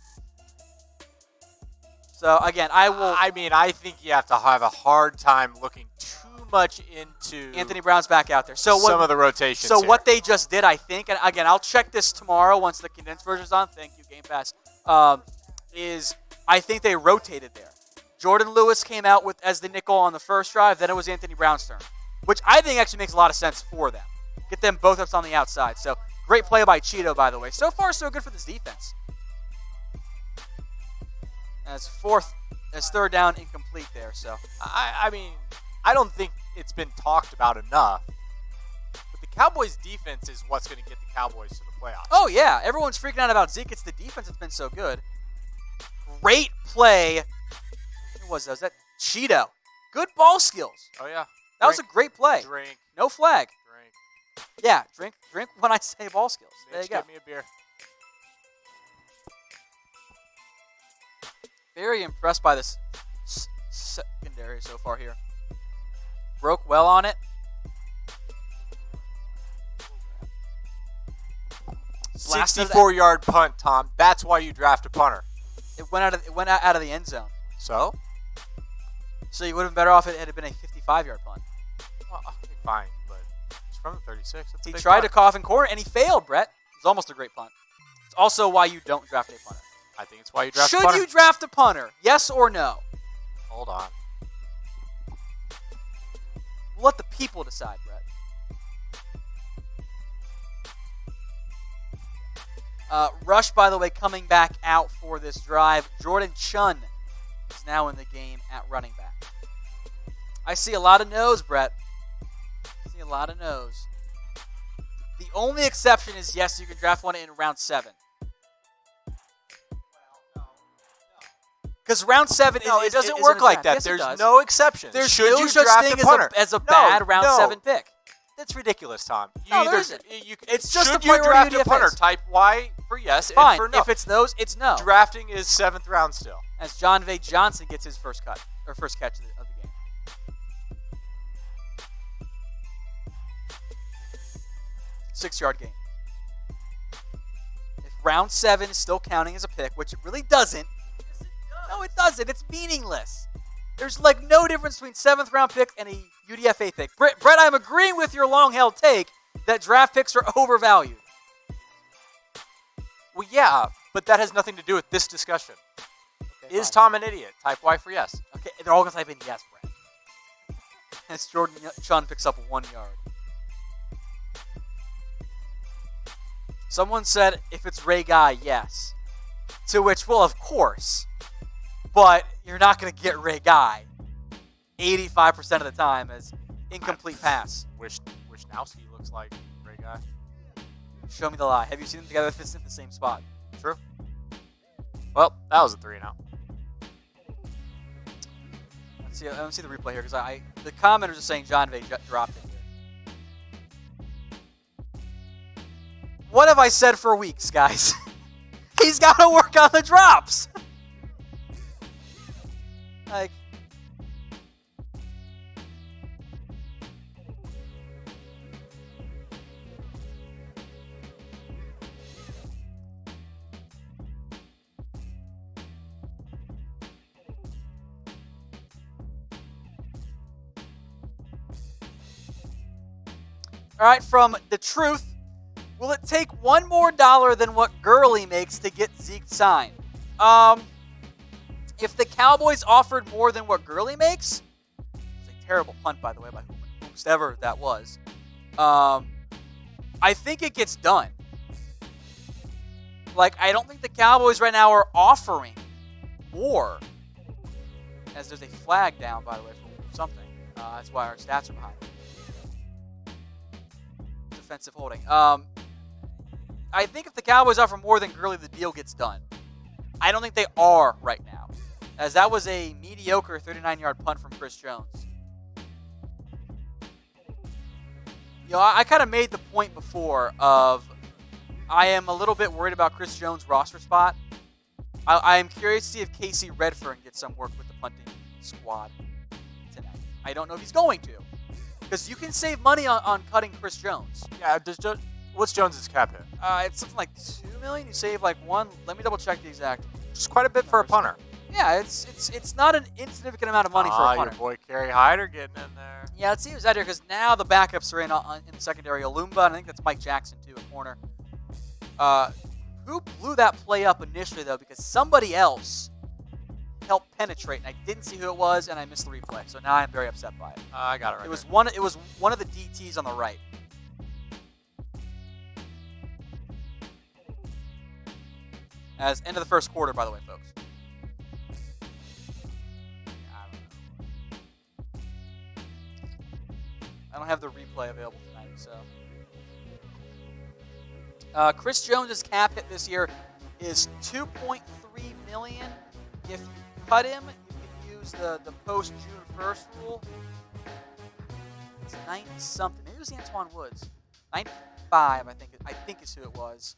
So, again, I think you have to have a hard time looking too much into Anthony Brown's back out there. So some of the rotations. So here. what they just did, I think, and again, I'll check this tomorrow once the condensed version's on. Thank you, Game Pass. Is I think they rotated there. Jordan Lewis came out as the nickel on the first drive. Then it was Anthony Brown's turn, which I think actually makes a lot of sense for them. Get them both ups on the outside. So great play by Cheeto, by the way. So far, so good for this defense. As third down incomplete there. So I mean, I don't think it's been talked about enough. But the Cowboys' defense is what's going to get the Cowboys to the playoffs. Oh, yeah. Everyone's freaking out about Zeke. It's the defense that's been so good. Great play. Who was that? Was that Cheeto? Good ball skills. Oh, yeah. That was a great play. Drink. No flag. Drink. Yeah, drink when I say ball skills. There you go. Give me a beer. Very impressed by this secondary so far here. Broke well on it. 64-yard punt, Tom. That's why you draft a punter. It went out of the end zone. So you would have been better off if it had been a 55-yard punt. Well, okay, fine, but it's from the 36. He tried to cough in corner, and he failed, Brett. It's almost a great punt. It's also why you don't draft a punter. I think it's why you draft a punter. Should you draft a punter? Yes or no? Hold on. We'll let the people decide, Brett. Rush, by the way, coming back out for this drive. Jordan Chun is now in the game at running back. I see a lot of no's, Brett. I see a lot of no's. The only exception is, yes, you can draft one in round 7. Because round 7 it doesn't work like that. Yes, there's no exceptions. There's no you such draft thing a punter? as a bad round 7 pick. That's ridiculous, Tom. There isn't. It's just a priority you draft UDFAs. A punter? Type Y for yes Fine. and for no. If it's those, it's no. Drafting is 7th round still. As Jon'Vea Johnson gets his first catch of the game. Six-yard gain. If round 7 is still counting as a pick, which it really doesn't. Yes, it does. No, it doesn't. It's meaningless. There's no difference between 7th round pick and a UDFA pick. Brett, I'm agreeing with your long-held take that draft picks are overvalued. Well, yeah, but that has nothing to do with this discussion. Okay, is Tom an idiot? Type Y for yes. Okay, they're all going to type in yes, Brett. As Jordan Chun picks up 1 yard. Someone said, if it's Ray Guy, yes. To which, well, of course. But you're not going to get Ray Guy 85% of the time as incomplete pass. Wishnowski looks like Ray Guy. Show me the lie. Have you seen them together in the same spot? True. Well, that was a 3 and out. Let me see the replay here because the commenters are saying Jon'Vea dropped it here. What have I said for weeks, guys? He's got to work on the drops. All right, from The Truth, will it take $1 more than what Gurley makes to get Zeke signed? If the Cowboys offered more than what Gurley makes, it's a terrible punt, by the way, by whoever that was. I think it gets done. I don't think the Cowboys right now are offering more. As there's a flag down, by the way, for something. That's why our stats are behind. Defensive holding. I think if the Cowboys offer more than Gurley, the deal gets done. I don't think they are right now, as that was a mediocre 39-yard punt from Chris Jones. I kind of made the point before of I am a little bit worried about Chris Jones' roster spot. I am curious to see if Casey Redfern gets some work with the punting squad tonight. I don't know if he's going to. Because you can save money on cutting Chris Jones. Yeah, what's Jones' cap hit? It's something like $2 million. You save one. Let me double check the exact. Just quite a bit for a punter. Yeah, it's not an insignificant amount of money for a punter. Your boy Kerry Hyder getting in there. Yeah, let's see who's out here because now the backups are in the secondary. Alumba, and I think that's Mike Jackson too, at corner. Who blew that play up initially though? Because somebody else helped penetrate, and I didn't see who it was, and I missed the replay. So now I'm very upset by it. I got it right. It was one of the DTs on the right. As end of the first quarter, by the way, folks. I don't have the replay available tonight, so. Chris Jones' cap hit this year is $2.3 million. If you cut him, you can use the post-June 1st rule. It's 90-something. Maybe it was the Antoine Woods. 95, I think is who it was.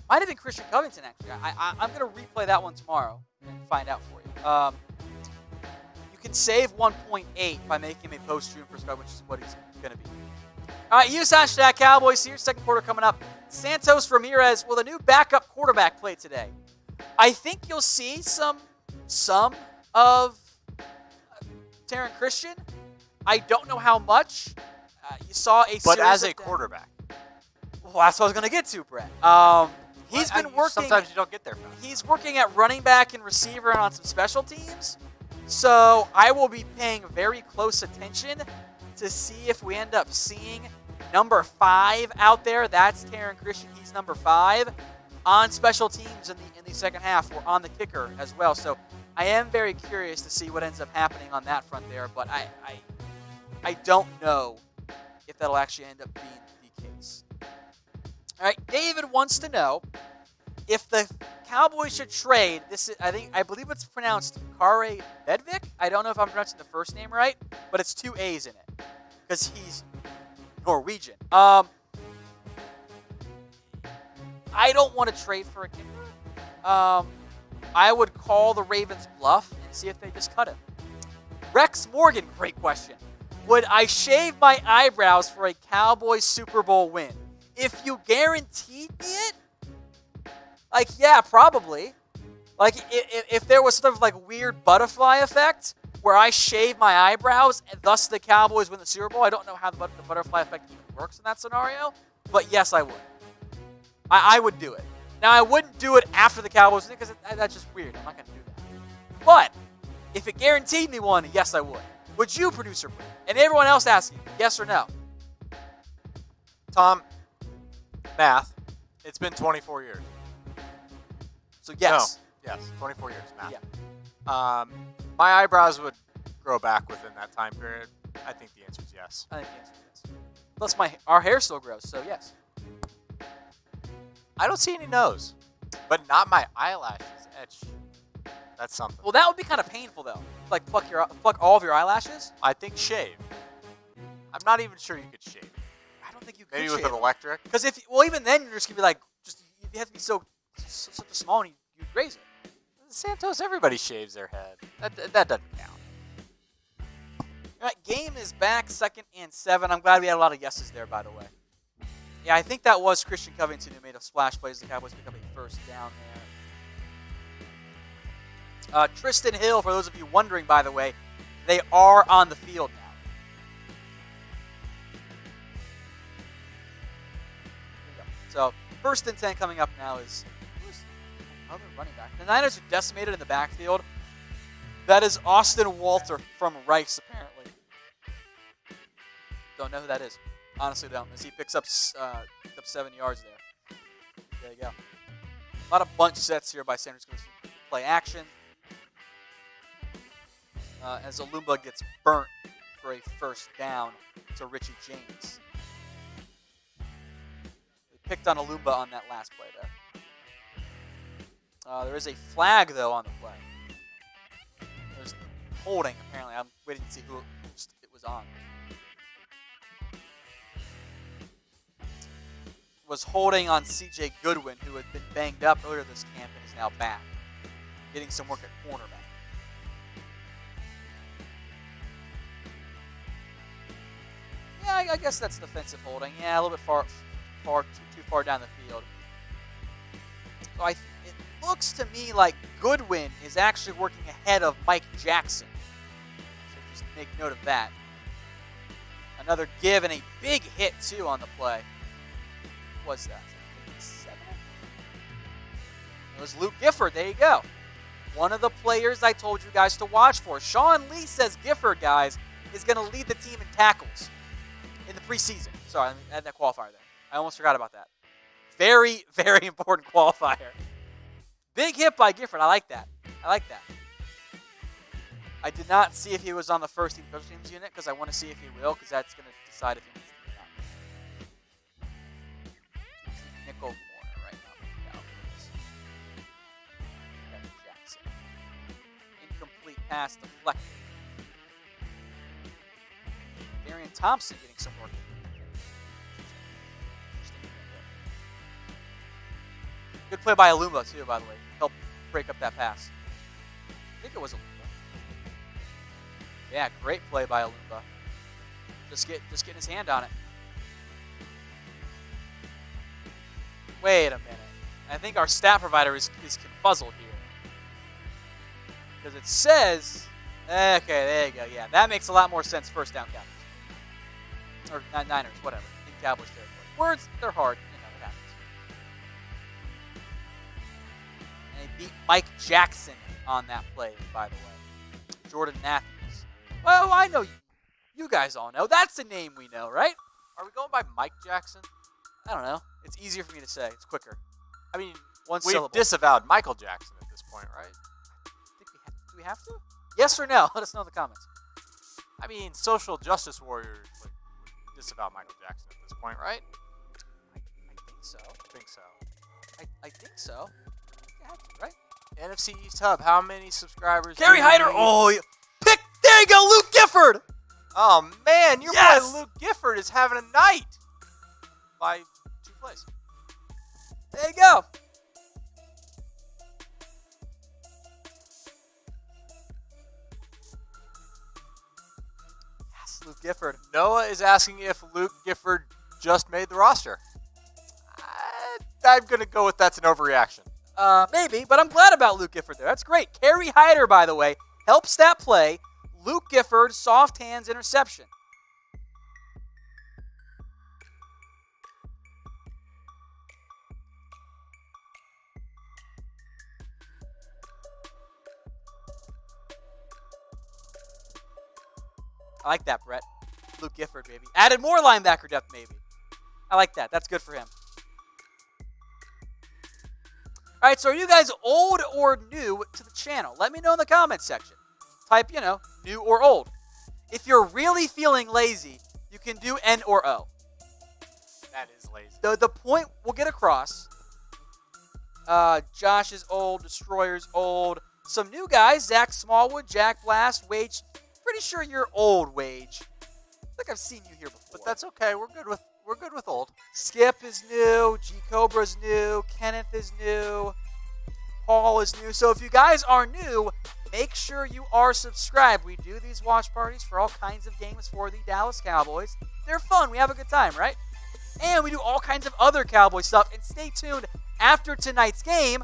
I Might have been Christian Covington, actually. I'm going to replay that one tomorrow and find out for you. You can save 1.8 by making him a post-June Prescott, which is what he's going to be. All right, #, Cowboys here. Second quarter coming up. Santos Ramirez, the new backup quarterback played today. I think you'll see some of Terran Christian. I don't know how much. You saw a But series as a of quarterback. Well, that's what I was going to get to, Brett. He's been working. Sometimes you don't get there fast. He's working at running back and receiver and on some special teams. So I will be paying very close attention to see if we end up seeing number 5 out there. That's Terran Christian. He's number 5 on special teams in the second half, or on the kicker as well. So I am very curious to see what ends up happening on that front there. But I don't know if that'll actually end up being the case. All right, David wants to know if the Cowboys should trade. I believe it's pronounced Kare Bedvik. I don't know if I'm pronouncing the first name right, but it's 2 A's in it because he's Norwegian. I don't want to trade for a kicker. I would call the Ravens bluff and see if they just cut him. Rex Morgan, great question. Would I shave my eyebrows for a Cowboys Super Bowl win? If you guaranteed me it, yeah, probably. If there was sort of weird butterfly effect where I shave my eyebrows and thus the Cowboys win the Super Bowl, I don't know how the butterfly effect even works in that scenario, but yes, I would. I would do it. Now, I wouldn't do it after the Cowboys win because that's just weird. I'm not going to do that. But if it guaranteed me one, yes, I would. Would you, producer Brett? And everyone else asking, yes or no? Tom, math. It's been 24 years. So yes. No. Yes, 24 years, math. Yeah. My eyebrows would grow back within that time period. I think the answer is yes. I think the answer is yes. Plus, our hair still grows, so yes. I don't see any nose, but not my eyelashes etched. That's something. Well, that would be kind of painful, though. Pluck all of your eyelashes? I think shave. I'm not even sure you could shave. I don't think you could Maybe shave with an electric? Because even then, you're just going to be you have to be such a small and you'd raise it. Santos, everybody shaves their head. That doesn't count. All right, game is back, 2nd and 7. I'm glad we had a lot of yeses there, by the way. Yeah, I think that was Christian Covington who made a splash play as the Cowboys pick up a first down there. Trysten Hill, for those of you wondering, by the way, they are on the field now. So, 1st and 10 coming up now is another running back. The Niners are decimated in the backfield. That is Austin Walter from Rice, apparently. Don't know who that is. Honestly, don't. As he picks up 7 yards there. There you go. A lot of bunch sets here by San Francisco. Play action. As Alumba gets burnt for a first down to Richie James. They picked on Alumba on that last play there. There is a flag, though, on the play. There's holding, apparently. I'm waiting to see who it was on. Was holding on C.J. Goodwin, who had been banged up earlier this camp and is now back, getting some work at cornerback. Yeah, I guess that's defensive holding. Yeah, a little bit too far down the field. So it looks to me like Goodwin is actually working ahead of Mike Jackson. So just make note of that. Another give and a big hit, too, on the play. What was that? 7? It was Luke Gifford. There you go. One of the players I told you guys to watch for. Sean Lee says Gifford, guys, is going to lead the team in tackles in the preseason. Sorry, let me add that qualifier there. I almost forgot about that. Very, very important qualifier. Big hit by Gifford. I like that. I did not see if he was on the first team special teams unit because I want to see if he will, because that's going to decide if he needs to be out. Nickel corner right now for the Cowboys. Kevin Jackson. Incomplete pass deflected. Darian Thompson getting some work. Good play by Alumba, too, by the way. Helped break up that pass. I think it was Alumba. Yeah, great play by Alumba. Just getting his hand on it. Wait a minute. I think our stat provider is confuzzled here. Because it says... Okay, there you go. Yeah, that makes a lot more sense. First down Cowboys. Or Niners, whatever. In Cowboys territory. Words, they're hard. It happens. And he beat Mike Jackson on that play, by the way. Jordan Matthews. Well, I know you. You guys all know. That's a name we know, right? Are we going by Mike Jackson? I don't know. It's easier for me to say. It's quicker. I mean, One we've syllable. disavowed Michael Jackson at this point, right? Do we have to? Yes or no? Let us know in the comments. I mean, social justice warriors disavow Michael Jackson at this point, right? I think so. I think so. I think so. You have to, right? NFC East Hub, how many subscribers? Gary Hyder. Oh, pick. There you go, Luke Gifford. Oh, man, your Yes! boy Luke Gifford is having a night by 2 plays. There you go. Yes, Luke Gifford. Noah is asking if Luke Gifford just made the roster. I'm going to go with that's an overreaction. Maybe, but I'm glad about Luke Gifford there. That's great. Kerry Hyder, by the way, helps that play. Luke Gifford, soft hands interception. I like that, Brett. Luke Gifford, baby. Added more linebacker depth, maybe. I like that. That's good for him. All right, so are you guys old or new to the channel? Let me know in the comments section. Type, new or old. If you're really feeling lazy, you can do N or O. That is lazy. The point we'll get across. Josh is old. Destroyer's old. Some new guys. Zach Smallwood, Jack Blast, Wage. Pretty sure you're old, Wage. I think I've seen you here before. But that's okay. We're good with old. Skip is new. G Cobra's new. Kenneth is new. Paul is new. So if you guys are new, make sure you are subscribed. We do these watch parties for all kinds of games for the Dallas Cowboys. They're fun. We have a good time, right? And we do all kinds of other Cowboy stuff. And stay tuned after tonight's game.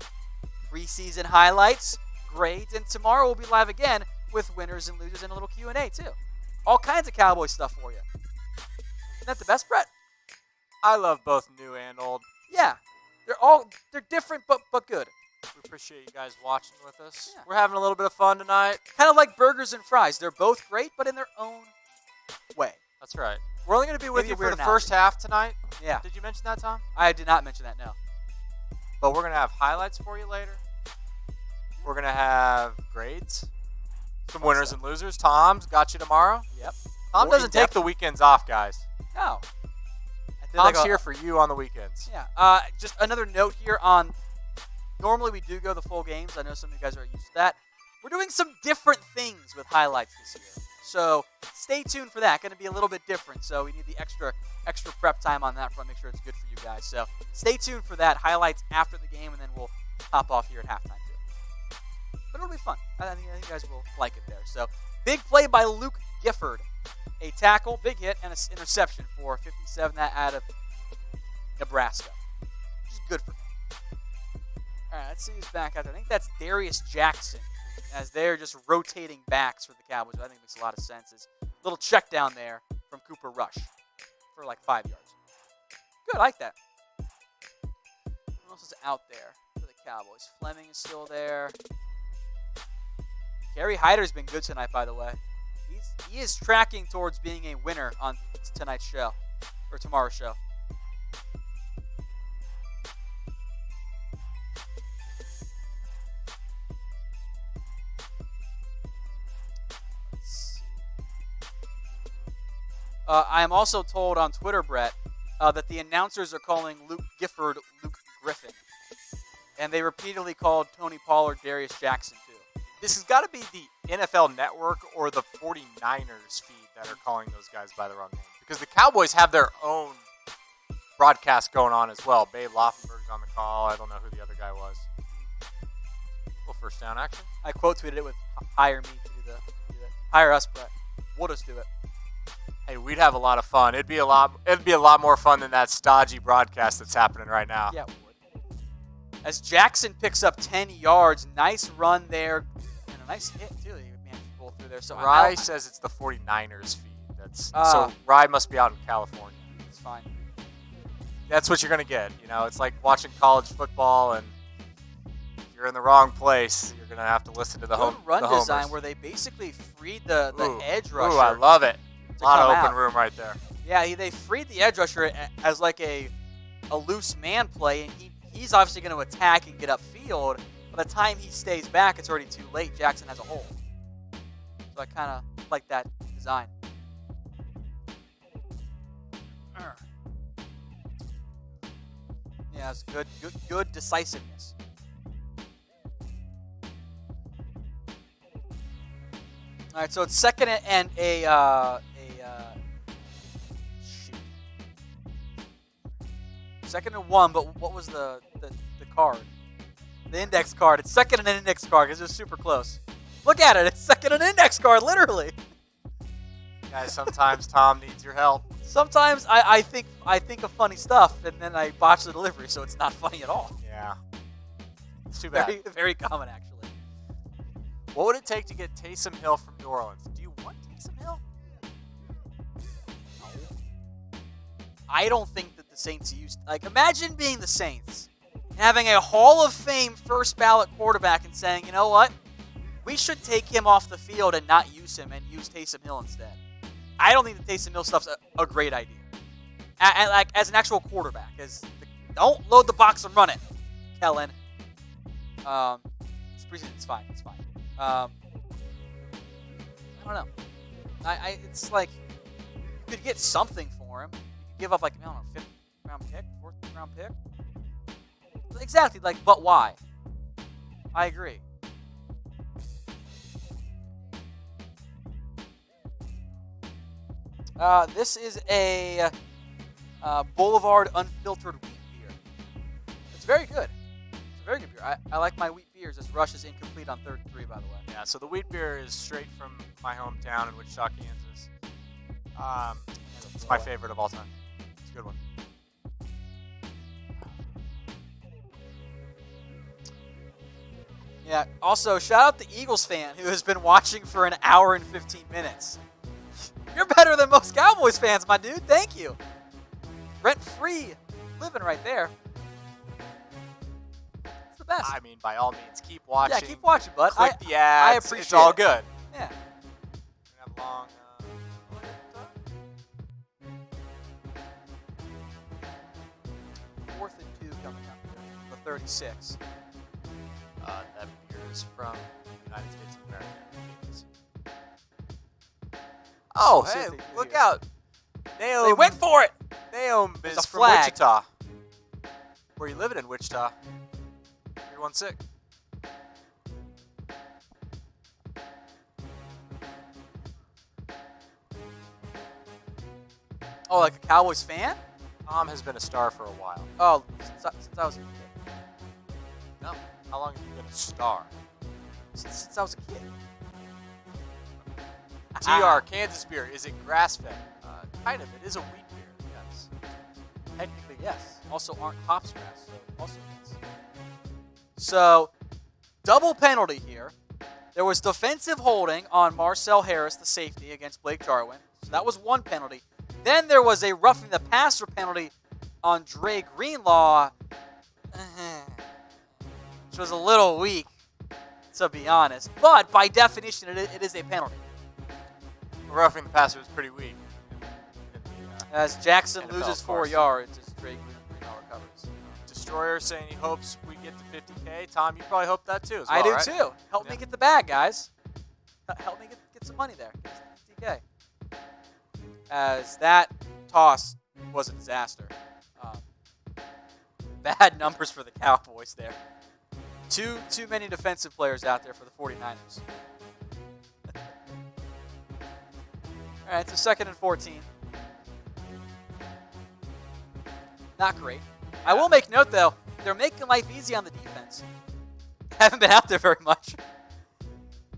Preseason highlights, grades, and tomorrow we'll be live again with winners and losers and a little Q&A too. All kinds of Cowboy stuff for you. Isn't that the best, Brett? I love both new and old. Yeah. They're different but good. We appreciate you guys watching with us. Yeah. We're having a little bit of fun tonight. Kind of like burgers and fries. They're both great, but in their own way. That's right. We're only going to be with Maybe you a for weird the first half tonight. Yeah. Did you mention that, Tom? I did not mention that, no. But we're going to have highlights for you later. We're going to have grades. Some winners and losers. Tom's got you tomorrow. Yep. Tom More doesn't take in-depth. the weekends off, guys. No. I feel Tom's here for you on the weekends. Yeah. Just another note here on, normally we do go the full games. I know some of you guys are used to that. We're doing some different things with highlights this year. So stay tuned for that. Going to be a little bit different. So we need the extra prep time on that front. Make sure it's good for you guys. So stay tuned for that. Highlights after the game, and then we'll hop off here at halftime too. But it'll be fun. I think you guys will like it there. So big play by Luke Gifford. A tackle, big hit, and an interception for 57. That out of Nebraska. Which is good for him. All right, let's see who's back out there. I think that's Darius Jackson, as they're just rotating backs for the Cowboys. I think makes a lot of sense. Is a little check down there from Cooper Rush for like 5 yards. Good, I like that. Who else is out there for the Cowboys? Fleming is still there. Kerry Hyder's been good tonight, by the way. He is tracking towards being a winner on tonight's show, or tomorrow's show. Let's see. I am also told on Twitter, Brett, that the announcers are calling Luke Gifford Luke Griffin. And they repeatedly called Tony Pollard Darius Jackson, too. This has got to be the NFL Network or the 49ers feed that are calling those guys by the wrong name. Because the Cowboys have their own broadcast going on as well. Babe Loffenberg's on the call. I don't know who the other guy was. Little first down action. I quote tweeted it with hire me to do that. Hire us, Brett. We'll just do it. Hey, we'd have a lot of fun. It'd be a lot more fun than that stodgy broadcast that's happening right now. Yeah, it would. As Jackson picks up 10 yards, nice run there, and a nice hit too. He managed to pull through there. So Rye says it's the 49ers feed. So Rye must be out in California. It's fine. That's what you're gonna get. It's like watching college football, and if you're in the wrong place, you're gonna have to listen to the run the design homers. where they basically freed the edge rusher. Ooh, I love it. A lot of open room right there. Yeah, they freed the edge rusher as like a loose man play, and he's obviously going to attack and get upfield. By the time he stays back, it's already too late. Jackson has a hole. So I kind of like that design. Yeah, it's good decisiveness. All right, so it's second and second and 1, but what was the card? The index card. It's second and an index card because it was super close. Look at it. It's second and index card, literally. Guys, sometimes Tom needs your help. Sometimes I think of funny stuff, and then I botch the delivery, so it's not funny at all. Yeah. It's too bad. Very, very common, actually. What would it take to get Taysom Hill from New Orleans? Do you want Taysom Hill? No. I don't think that the Saints used... imagine being the Saints, having a Hall of Fame first ballot quarterback and saying, you know what? We should take him off the field and not use him and use Taysom Hill instead. I don't think the Taysom Hill stuff's a great idea. As an actual quarterback. Don't load the box and run it, Kellen. It's fine. It's fine. I don't know. It's like you could get something for him. You could give up 5th round pick, 4th round pick. Exactly. But why? I agree. This is a Boulevard Unfiltered Wheat Beer. It's very good. It's a very good beer. I like my wheat beers. This rush is incomplete on 3rd and 3, by the way. Yeah, so the wheat beer is straight from my hometown in Wichita, Kansas. It's my favorite of all time. It's a good one. Yeah, also, shout out the Eagles fan who has been watching for an hour and 15 minutes. You're better than most Cowboys fans, my dude. Thank you. Rent-free living right there. It's the best. I mean, by all means, keep watching. Yeah, keep watching, bud. Click the ads. I appreciate it's all it. good. Yeah. We have long... 4th and 2 coming up. The 36. That beer is from the United States of America. Oh, hey, look out. They went for it. Naomi is from flag. Wichita. Where you living in Wichita? 316. Oh, like a Cowboys fan? Tom has been a star for a while. Oh, since I was a kid. No. How long have you been a star? Since I was a kid. TR, Kansas beer. Is it grass-fed? Kind of. It is a wheat beer, yes. Technically, yes. Also, aren't hops grass, so also yes. So, double penalty here. There was defensive holding on Marcel Harris, the safety, against Blake Jarwin. So that was one penalty. Then there was a roughing the passer penalty on Dre Greenlaw, which was a little weak, to be honest. But by definition, it is a penalty. Roughing the passer was pretty weak. As Jackson NFL, loses of 4 course. yards, as Dre Greenlaw recovers. Destroyer saying he hopes we get to 50K. Tom, you probably hope that too as well, I do right? too. Help me get the bag, guys. Help me get some money there. Get us to 50K. As that toss was a disaster. Bad numbers for the Cowboys there. Too many defensive players out there for the 49ers. All right, so 2nd and 14. Not great. I will make note, though, they're making life easy on the defense. defense. Haven't been out there very much.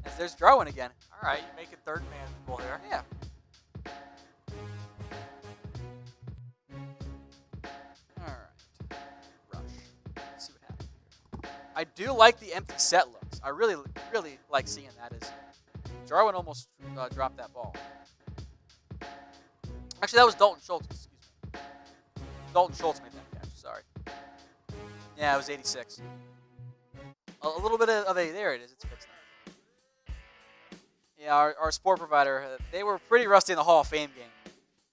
As there's Jarwin again. All right, you make it third manageable here. Yeah. All right. Rush. Let's see what happens here. I do like the empty set looks. I really, really like seeing that. Is Jarwin almost dropped that ball. Actually, that was Dalton Schultz. Excuse me. Dalton Schultz made that catch. Sorry. Yeah, it was 86. A little bit of a, there it is. It's fixed now. Yeah, our sport provider, they were pretty rusty in the Hall of Fame game,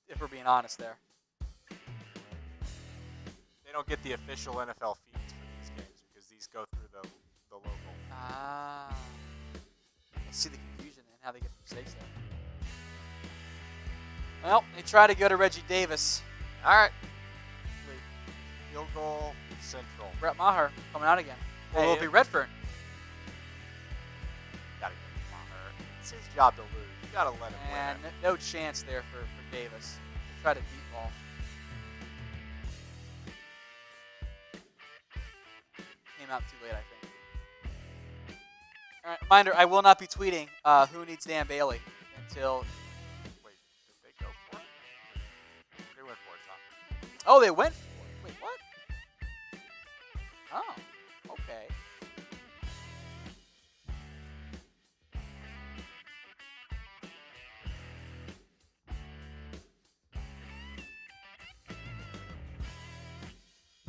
if we're being honest there. They don't get the official NFL feeds for these games because these go through the local. Ah. I see the confusion and how they get the mistakes there. Well, they try to go to Reggie Davis. All right. Field goal central. Brett Maher coming out again. Or Hey, will it be Redfern? Gotta get Maher. It's his job to lose. You gotta let him And win. no chance there for Davis. Try to deep ball. Came out too late, I think. All right, reminder, I will not be tweeting who needs Dan Bailey until... Wait, did they go for it? They went for it, Tom. Oh, they went for it. Wait, what? Oh, okay.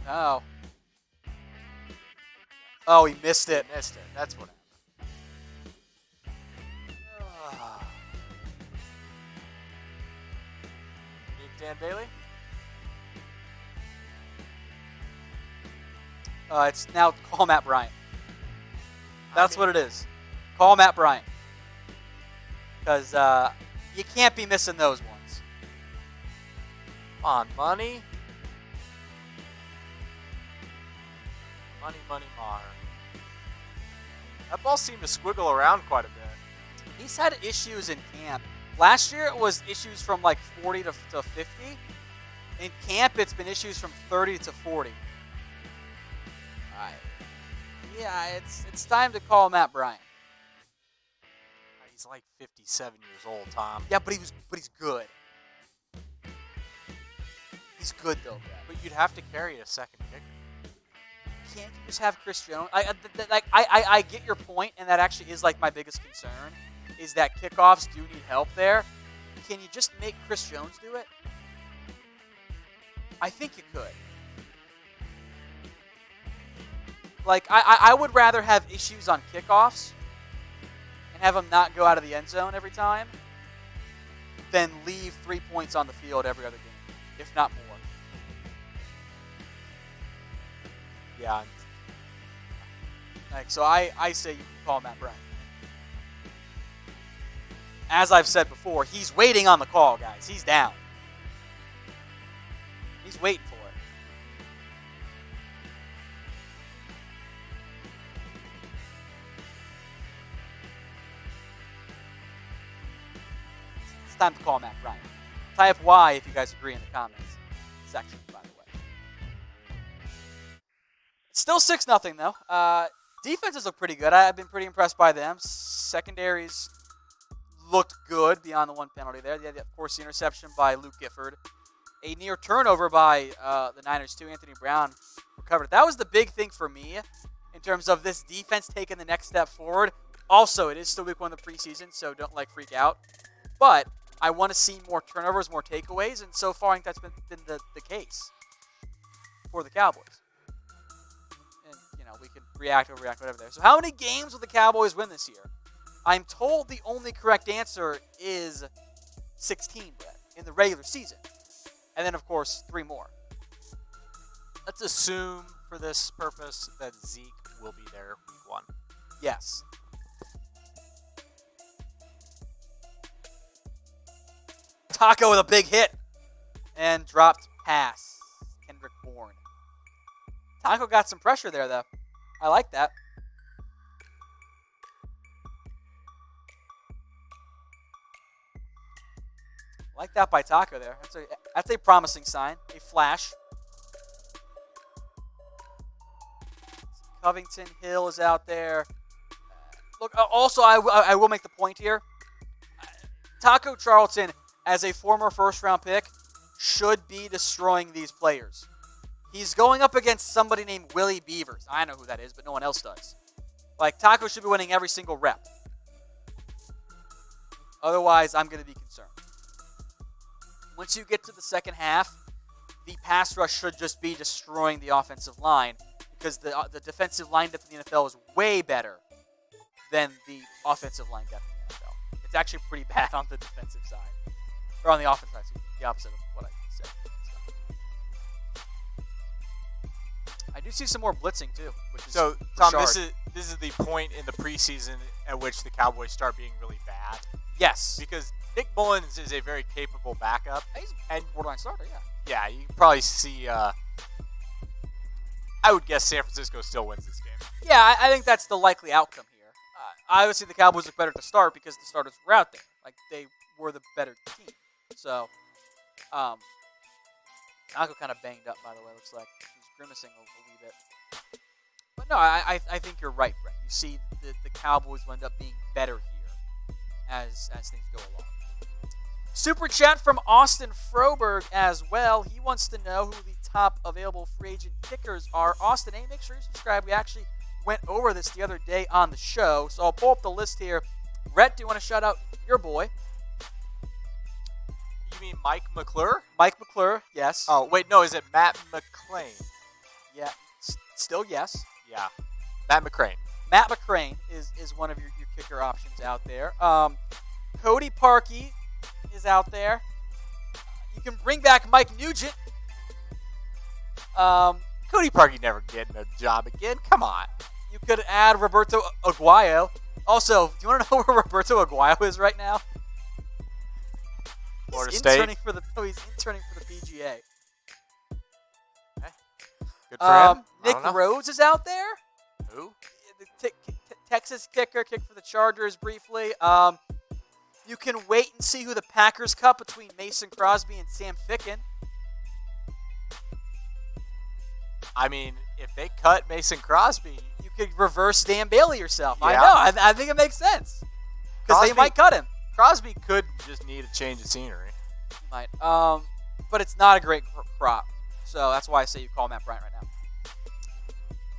Oh. Oh, he missed it. He missed it. That's what happened. Need Dan Bailey? It's now call Matt Bryant. That's what it is. Call Matt Bryant. Because you can't be missing those ones. Come on, money. Money, Maher. That ball seemed to squiggle around quite a bit. He's had issues in camp. Last year it was issues from like 40 to 50. In camp it's been issues from 30 to 40. Yeah, it's time to call Matt Bryant. He's like 57 years old, Tom. Yeah, but he's good. He's good though, Brad. But you'd have to carry a second kicker. Can't you just have Chris Jones? I get your point, and that actually is like my biggest concern, is that kickoffs do need help there. Can you just make Chris Jones do it? I think you could. Like, I would rather have issues on kickoffs and have them not go out of the end zone every time than leave 3 points on the field every other game, if not more. Yeah. Like, so I say you can call Matt Bryant. As I've said before, he's waiting on the call, guys. He's down. He's waiting for it. It's time to call Matt Bryant. Type Y if you guys agree in the comments section, by the way. It's still 6-0 though. Defenses look pretty good. I've been pretty impressed by them. Secondaries looked good beyond the one penalty there. They had, of course, the interception by Luke Gifford. A near turnover by the Niners, too. Anthony Brown recovered. That was the big thing for me in terms of this defense taking the next step forward. Also, it is still week 1 of the preseason, so don't freak out. But I want to see more turnovers, more takeaways, and so far I think that's been the case for the Cowboys. And, we can react, overreact, whatever there. So how many games will the Cowboys win this year? I'm told the only correct answer is 16, Brett, in the regular season. And then, of course, 3 more. Let's assume for this purpose that Zeke will be there week 1. Yes. Taco with a big hit. And dropped pass. Kendrick Bourne. Taco got some pressure there, though. I like that. I like that by Taco there. That's a promising sign. A flash. Covington, Hill is out there. Look, also, I will make the point here. Taco Charlton, as a former first-round pick, should be destroying these players. He's going up against somebody named Willie Beavers. I know who that is, but no one else does. Like, Taco should be winning every single rep. Otherwise, I'm going to be concerned. Once you get to the second half, the pass rush should just be destroying the offensive line because the defensive line depth in the NFL is way better than the offensive line depth in the NFL. It's actually pretty bad on the defensive side. Or on the offensive side, excuse me, the opposite of what I said. I do see some more blitzing, too. Which is so, Tom, this is the point in the preseason at which the Cowboys start being really bad. Yes. Because Nick Mullins is a very capable backup. He's a borderline starter, yeah. Yeah, you can probably see, I would guess San Francisco still wins this game. Yeah, I think that's the likely outcome here. Obviously, the Cowboys look better to start because the starters were out there. Like, they were the better team. So, Taco kind of banged up, by the way, looks like. He's grimacing a wee bit. But no, I think you're right, Brett. You see the Cowboys will end up being better here as things go along. Super chat from Austin Froberg as well. He wants to know who the top available free agent kickers are. Austin, hey, make sure you subscribe. We actually went over this the other day on the show, so I'll pull up the list here. Rhett, do you want to shout out your boy? You mean Mike McClure? Mike McClure, yes. Oh, wait, no, is it Matt McClain? Yeah, still yes. Yeah, Matt McCrane. Matt McCrane is one of your kicker options out there. Cody Parkey is out there. You can bring back Mike Nugent. Cody Parkey never getting a job again. Come on. You could add Roberto Aguayo. Also, do you want to know where Roberto Aguayo is right now? Florida He's State. He's interning for the PGA. Okay. Good for him. Nick Rhodes is out there. Who? The Texas kicker, kicked for the Chargers briefly. You can wait and see who the Packers cut between Mason Crosby and Sam Ficken. I mean, if they cut Mason Crosby, you could reverse Dan Bailey yourself. Yeah. I know. I think it makes sense. Because they might cut him. Crosby could just need a change of scenery. He might. But it's not a great crop. So that's why I say you call Matt Bryant right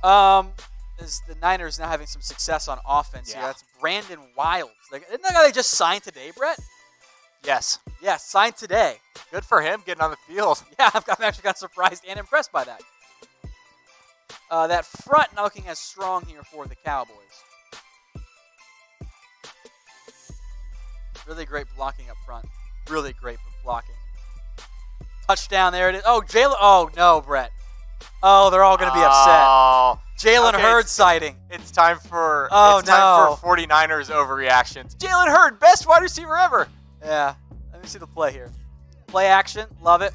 now. Is the Niners now having some success on offense here. That's Brandon Wilds. Isn't that guy they just signed today, Brett? Yes. Yes, signed today. Good for him getting on the field. Yeah, I'm actually got surprised and impressed by that. That front not looking as strong here for the Cowboys. Really great blocking up front. Really great blocking. Touchdown, there it is. Oh, Jalen. Oh, no, Brett. Oh, they're all going to be upset. Jalen Hurd sighting. It's time for time for 49ers overreactions. Jalen Hurd, best wide receiver ever. Yeah. Let me see the play here. Play action. Love it.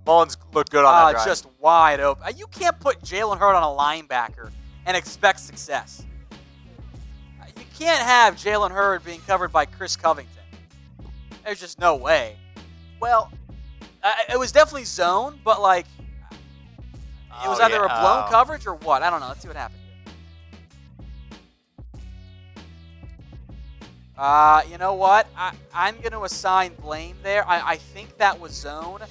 Mullins looked good on that drive. Just wide open. You can't put Jalen Hurd on a linebacker and expect success. You can't have Jalen Hurd being covered by Chris Covington. There's just no way. Well, it was definitely zone, but like, it was either a blown coverage or what. I don't know. Let's see what happened here. You know what? I'm going to assign blame there. I think that was zone.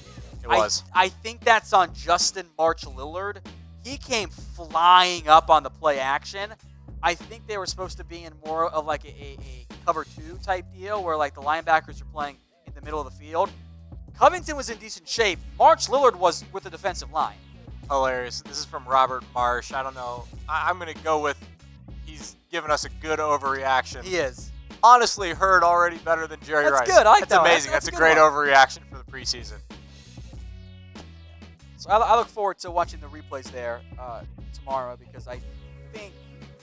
It was. I think that's on Justin March Lillard. He came flying up on the play action. I think they were supposed to be in more of like a cover 2 type deal where like the linebackers are playing in the middle of the field. Covington was in decent shape. March Lillard was with the defensive line. Hilarious. This is from Robert Marsh. I don't know. I'm going to go with he's giving us a good overreaction. He is. Honestly, Hurd already better than Jerry Rice. That's good. I like that. That's amazing. That's a great overreaction for the preseason. So I look forward to watching the replays there tomorrow because I think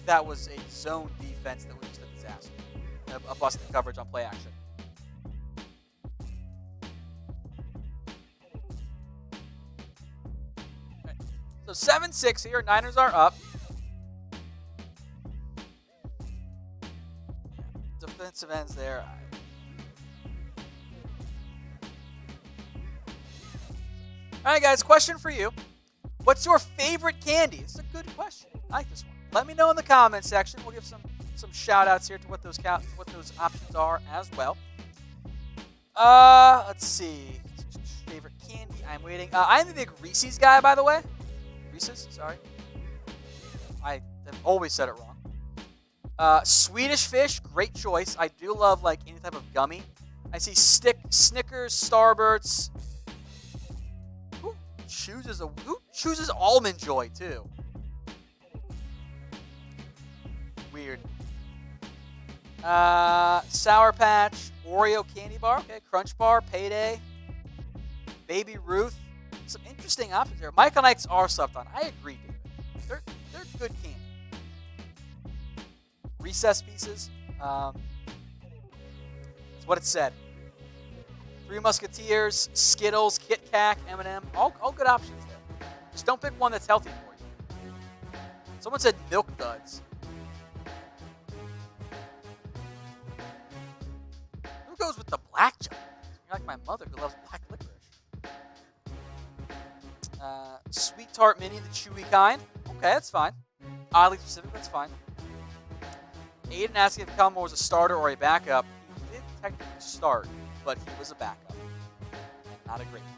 that was a zone defense that was just a disaster. A busted coverage on play action. Right. So 7-6 here. Niners are up. Defensive ends there. All right, guys, question for you. What's your favorite candy? It's a good question. I like this one. Let me know in the comment section. We'll give some shout outs here to what those options are as well. Let's see. Favorite candy? I'm waiting. I'm a big Reese's guy, by the way. Reese's, sorry. I have always said it wrong. Swedish Fish, great choice. I do love like any type of gummy. I see Snickers, Starbursts. Who chooses Almond Joy too? Weird. Sour Patch, Oreo candy bar, okay, Crunch Bar, Payday, Baby Ruth. Some interesting options here. Michael Knights are stuffed on. I agree, David. They're good candy. Recess Pieces. That's what it said. Three Musketeers, Skittles, Kit Kat, M&M. All good options there. Just don't pick one that's healthy for you. Someone said Milk Duds. Who goes with the black chocolate? You're like my mother who loves black licorice. Sweet Tart Mini, the chewy kind. Okay, that's fine. Oddly specific, that's fine. Aiden asking if Kelmore was a starter or a backup. He did technically start, but he was a backup. Not a great one.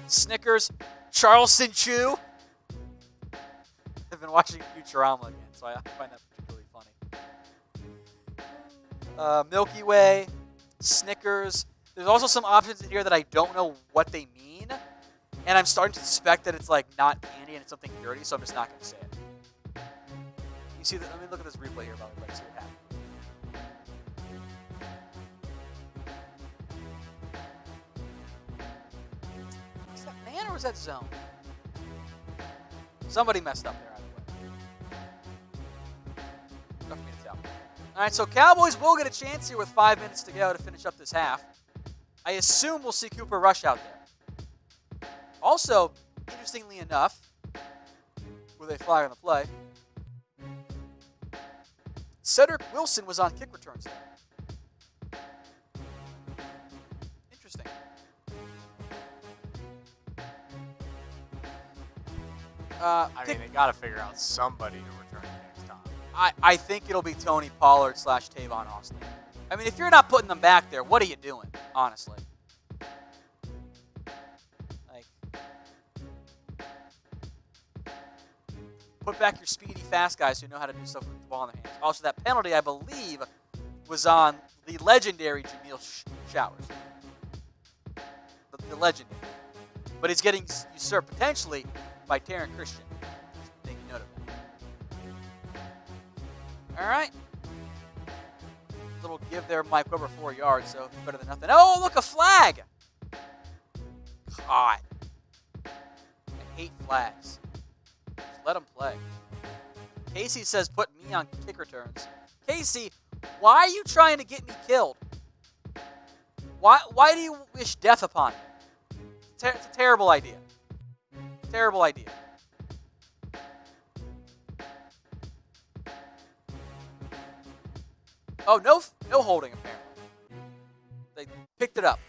Snickers, Charleston Chew. I've been watching Futurama again, so I find that particularly funny. Milky Way, Snickers. There's also some options in here that I don't know what they mean, and I'm starting to suspect that it's like not candy and it's something dirty, so I'm just not going to say it. You see that? Let me look at this replay here, by the way, see what happened. Is that man or is that zone? Somebody messed up there, either way. Tough for me to tell. All right, so Cowboys will get a chance here with 5 minutes to go to finish up this half. I assume we'll see Cooper Rush out there. Also, interestingly enough, with a flag on the play, Cedric Wilson was on kick returns there. Interesting. I mean, they got to figure out somebody to return next time. I think it'll be Tony Pollard / Tavon Austin. I mean, if you're not putting them back there, what are you doing, honestly? Like, put back your speedy, fast guys who know how to do stuff with the ball in their hands. Also, that penalty, I believe, was on the legendary Jameel Showers. The legendary. But he's getting usurped potentially by Taryn Christian. Just taking note of that. All right. Little give there, Mike Weber, 4 yards, so better than nothing. Oh, look, a flag! God. I hate flags. Just let them play. Casey says, put me on kick returns. Casey, why are you trying to get me killed? Why do you wish death upon me? It's a terrible idea. Terrible idea. Oh, no holding, apparently. They picked it up.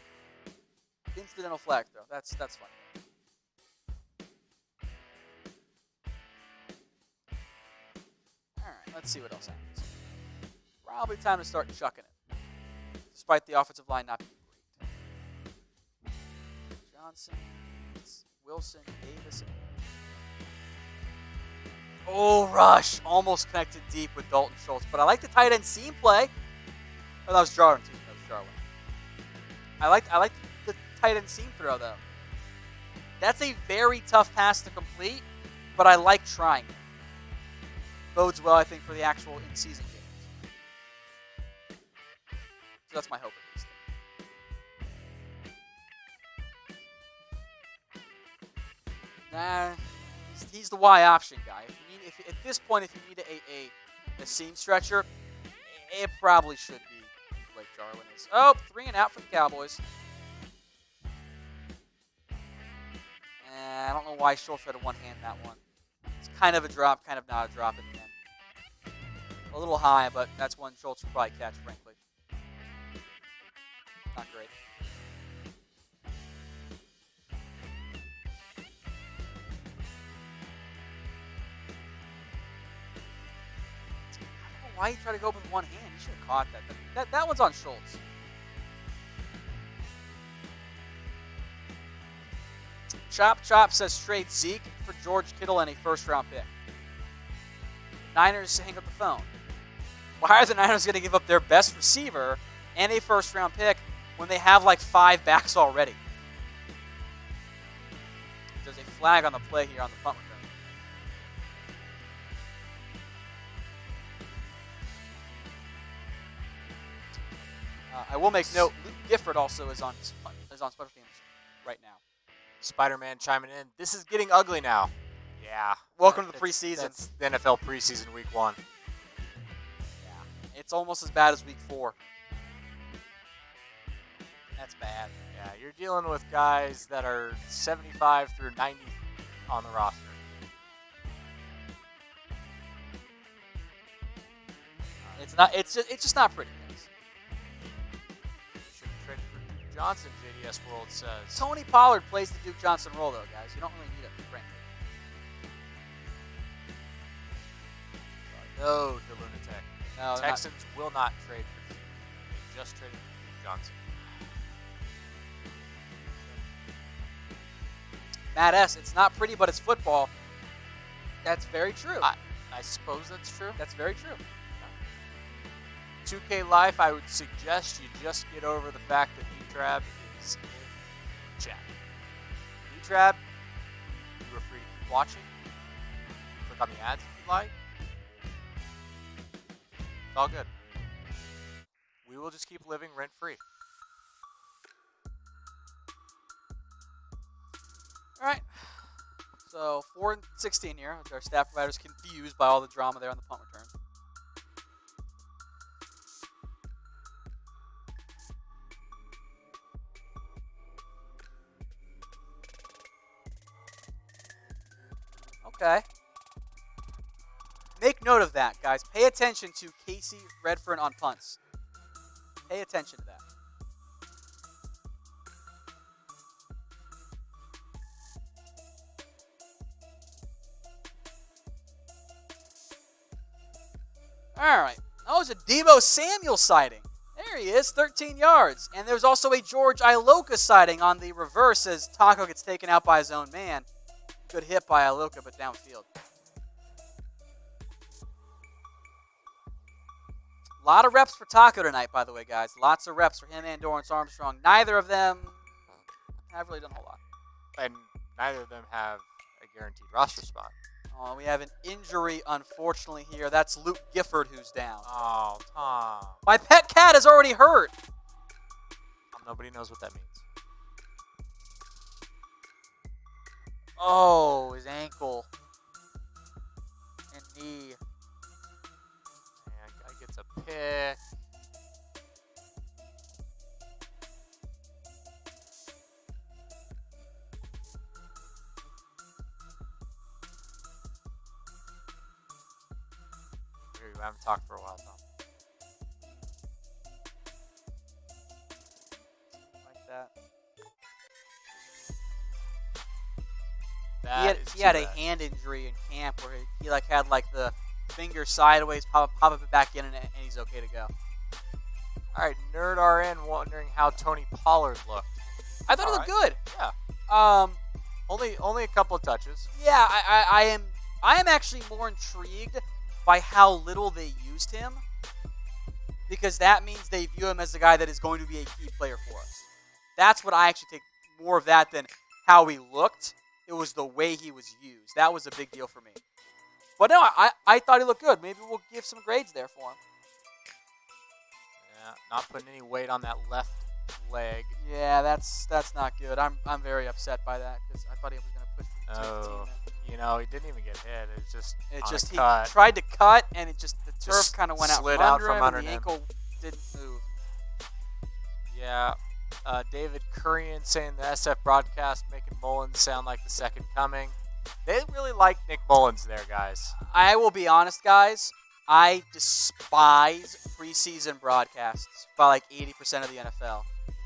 Incidental flag throw. That's funny. All right, let's see what else happens. Probably time to start chucking it, despite the offensive line not being great. Johnson, Wilson, Davis. Oh, Rush. Almost connected deep with Dalton Schultz. But I like the tight end seam play. Oh, that was Jarwin. That was Jarwin. I like the tight end seam throw, though. That's a very tough pass to complete, but I like trying it. Bodes well, I think, for the actual in-season games. So that's my hope, at least. Nah, he's the Y option guy. If at this point, if you need a seam stretcher, it probably should be like Jarwin is. Oh, 3 and out for the Cowboys. I don't know why Schultz had to one-hand that one. It's kind of a drop, kind of not a drop at the end. A little high, but that's one Schultz will probably catch, frankly. Not great. why he tried to go up with one hand. He should have caught that. That one's on Schultz. Chop says trade Zeke for George Kittle and a first-round pick. Niners hang up the phone. Why are the Niners going to give up their best receiver and a first-round pick when they have like 5 backs already? There's a flag on the play here on the punt return. I will make note, Luke Gifford also is on special teams right now. Spider-Man chiming in. This is getting ugly now. Yeah. Welcome to the preseason. That's the NFL preseason week 1. Yeah. It's almost as bad as week 4. That's bad. Yeah, you're dealing with guys that are 75 through 90 on the roster. It's just not pretty, guys. Should have traded for Duke Johnson, JDS World says. Tony Pollard plays the Duke Johnson role, though, guys. You don't really need it, frankly. No to Lunatic. No, Texans will not trade for Zeke. They just traded for Duke Johnson. Matt S., it's not pretty, but it's football. That's very true. I suppose that's true. That's very true. 2K Life, I would suggest you just get over the fact that D-Trab is in chat. D-Trab, you are free to keep watching. Click on the ads if you like. It's all good. We will just keep living rent-free. All right. So 4-16 here. Our staff provider's confused by all the drama there on the punt return. Okay. Make note of that, guys. Pay attention to Casey Redfern on punts. Pay attention to that. All right. That was a Deebo Samuel sighting. There he is, 13 yards. And there's also a George Iloka sighting on the reverse as Taco gets taken out by his own man. Good hit by Iloka, but downfield. A lot of reps for Taco tonight, by the way, guys. Lots of reps for him and Dorrance Armstrong. Neither of them have really done a whole lot. And neither of them have a guaranteed roster spot. Oh, we have an injury, unfortunately, here. That's Luke Gifford who's down. Oh, Tom. My pet cat is already hurt. Nobody knows what that means. Oh, his ankle and knee. And guy gets a pick. We haven't talked for a while, Tom. Like that. He had a hand injury in camp where he like had like the finger sideways, pop it back in, and he's okay to go. All right, Nerd RN wondering how Tony Pollard looked. I thought he looked good. Yeah. Only a couple of touches. Yeah, I am actually more intrigued by how little they used him, because that means they view him as the guy that is going to be a key player for us. That's what I actually take more of that than how he looked. It was the way he was used. That was a big deal for me. But no, I thought he looked good. Maybe we'll give some grades there for him. Yeah, not putting any weight on that left leg. Yeah, that's not good. I'm very upset by that because I thought he was going to push for the team. You know, he didn't even get hit. It just he cut. Tried to cut, and it just the turf kind of went out slid from out under from him, under and the him. ankle didn't move. Yeah. David Currian saying the SF broadcast making Mullins sound like the second coming. They really like Nick Mullins there, guys. I will be honest, guys. I despise preseason broadcasts by like 80% of the NFL.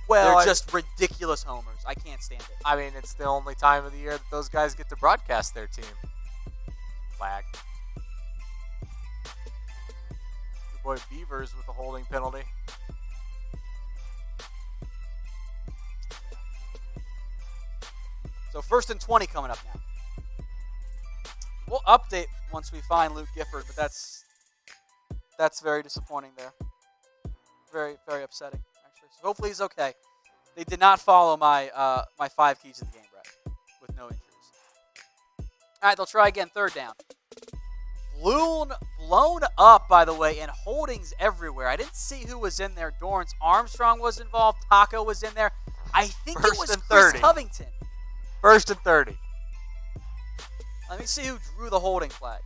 Well, they're just ridiculous homers. I can't stand it. I mean, it's the only time of the year that those guys get to broadcast their team. Flag. boy Beavers with a holding penalty. So 1st and 20 coming up now. We'll update once we find Luke Gifford, but that's very disappointing there. Very, very upsetting, actually. So hopefully he's okay. They did not follow my my 5 keys to the game, Brett, with no injuries. All right, they'll try again. 3rd down. Blown up, by the way, and holdings everywhere. I didn't see who was in there. Dorrance Armstrong was involved. Taco was in there. I think it was Chris Covington. 1st and 30. Let me see who drew the holding flag.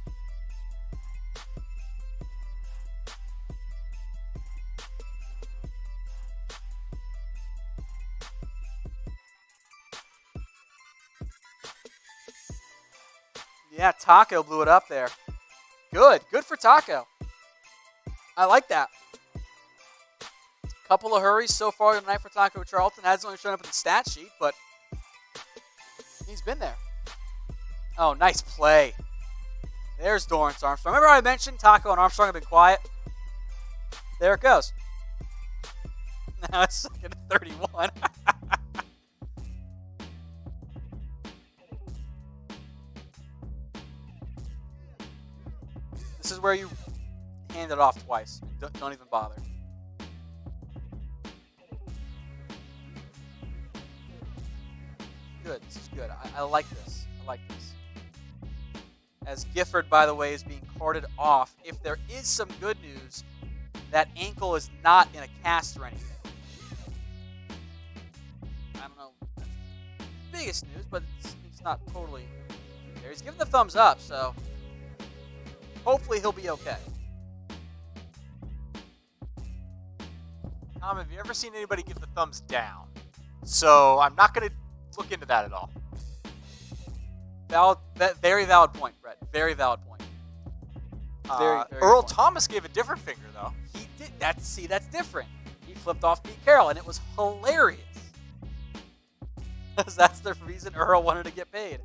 Yeah, Taco blew it up there. Good for Taco. I like that. Couple of hurries so far tonight for Taco Charlton. Hasn't only shown up in the stat sheet, but he's been there. Oh, nice play. There's Dorrance Armstrong. Remember I mentioned Taco and Armstrong have been quiet? There it goes. Now it's 2nd and 31. This is where you hand it off twice. Don't even bother. Good. This is good. I like this. As Gifford, by the way, is being carted off. If there is some good news, that ankle is not in a cast or anything. I don't know if that's the biggest news, but it's not totally there. He's giving the thumbs up, so hopefully he'll be okay. Tom, have you ever seen anybody give the thumbs down? So I'm not going to look into that at all. Very valid point, Brett. Very valid point. Very Earl point. Thomas gave a different finger, though. He did. That's different. He flipped off Pete Carroll, and it was hilarious. Because that's the reason Earl wanted to get paid.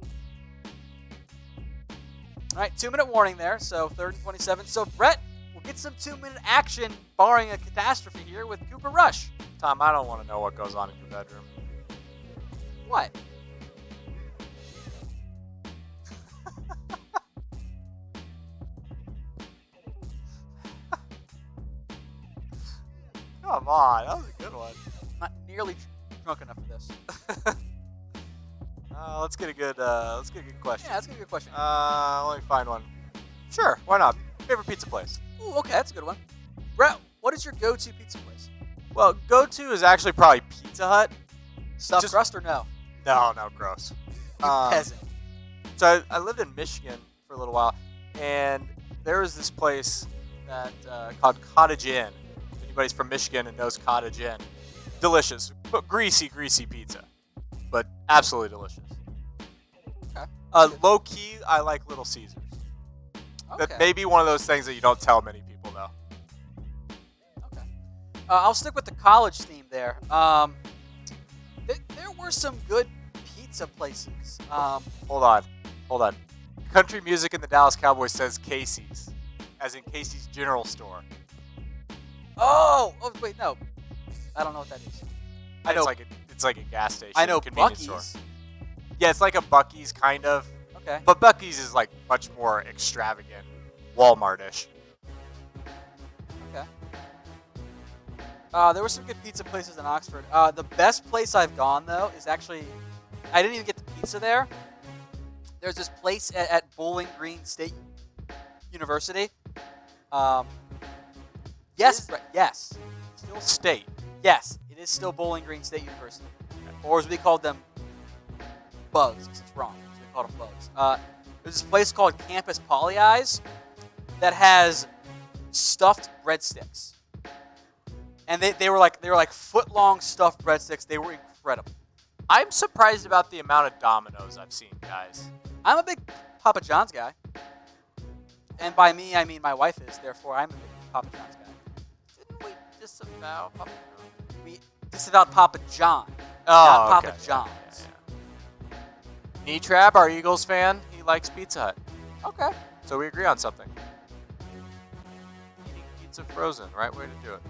All right, 2-minute warning there, so 3rd and 27. So Brett will get some 2-minute action, barring a catastrophe here with Cooper Rush. Tom, I don't want to know what goes on in your bedroom. What? Come on, that was a good one. I'm not nearly drunk enough for this. Let's get a good question. Yeah, let's get a good question. Let me find one. Sure, why not? Favorite pizza place? Ooh, okay, that's a good one. Brett, what is your go-to pizza place? Well, go-to is actually probably Pizza Hut. Stuffed crust or no? No, gross. You peasant. So I lived in Michigan for a little while, and there was this place that called Cottage Inn. If anybody's from Michigan and knows Cottage Inn, delicious, but greasy pizza, but absolutely delicious. Okay. Low key, I like Little Caesars. Okay. That may be one of those things that you don't tell many people, though. Okay. I'll stick with the college theme there. There were some good pizza places. Hold on. Country music in the Dallas Cowboys says Casey's, as in Casey's General Store. Oh, wait, no. I don't know what that is. I know. It's like a gas station. I know convenience Buc-ee's. store. Yeah, it's like a Buc-ee's kind of. Okay. But Buc-ee's is like much more extravagant, Walmart-ish. Okay. There were some good pizza places in Oxford. The best place I've gone, though, is actually... I didn't even get the pizza there. There's this place at Bowling Green State University. Yes. Still state. Yes, it is still Bowling Green State University. Or as we called them, bugs, because it's wrong. So we called them bugs. There's this place called Campus Poly Eyes that has stuffed breadsticks. And they were like foot-long stuffed breadsticks. They were incredible. I'm surprised about the amount of Domino's I've seen, guys. I'm a big Papa John's guy. And by me, I mean my wife is. Therefore, I'm a big Papa John's guy. Didn't we disavow Papa John? We disavowed Papa John, Oh, not okay. Papa John's. Yeah. Knee Trap, our Eagles fan, he likes Pizza Hut. Okay. So we agree on something. Eating pizza frozen. Right way to do it.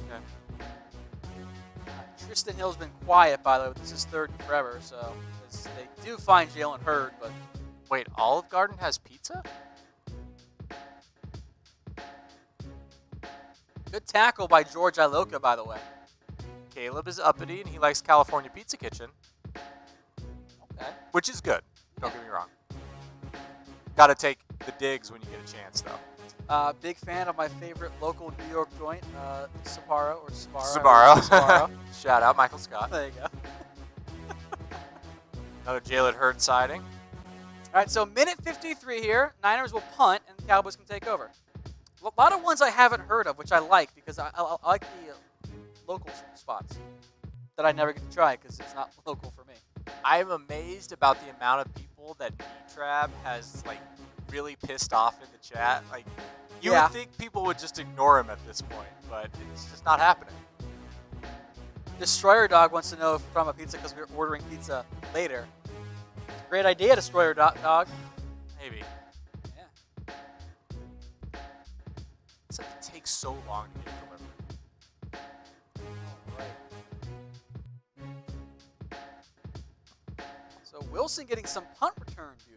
Okay. Trysten Hill's been quiet, by the way. This is his third in forever, so they do find Jalen Hurd, but... Wait, Olive Garden has pizza? Good tackle by George Iloka, by the way. Caleb is uppity, and he likes California Pizza Kitchen. Okay. Which is good. Don't get me wrong. Got to take the digs when you get a chance, though. Big fan of my favorite local New York joint, Sbarro. Shout out Michael Scott. There you go. Another Jalen Hurd sighting. All right, so minute 53 here. Niners will punt, and the Cowboys can take over. A lot of ones I haven't heard of, which I like because I like the local spots that I never get to try because it's not local for me. I'm amazed about the amount of people that D-Trab has really pissed off in the chat. You would think people would just ignore him at this point, but it's just not happening. Destroyer Dog wants to know if from a pizza because we're ordering pizza later. Great idea, Destroyer Dog. Maybe. Yeah. It's it takes so long to get delivered. Right. So Wilson getting some punt return duty.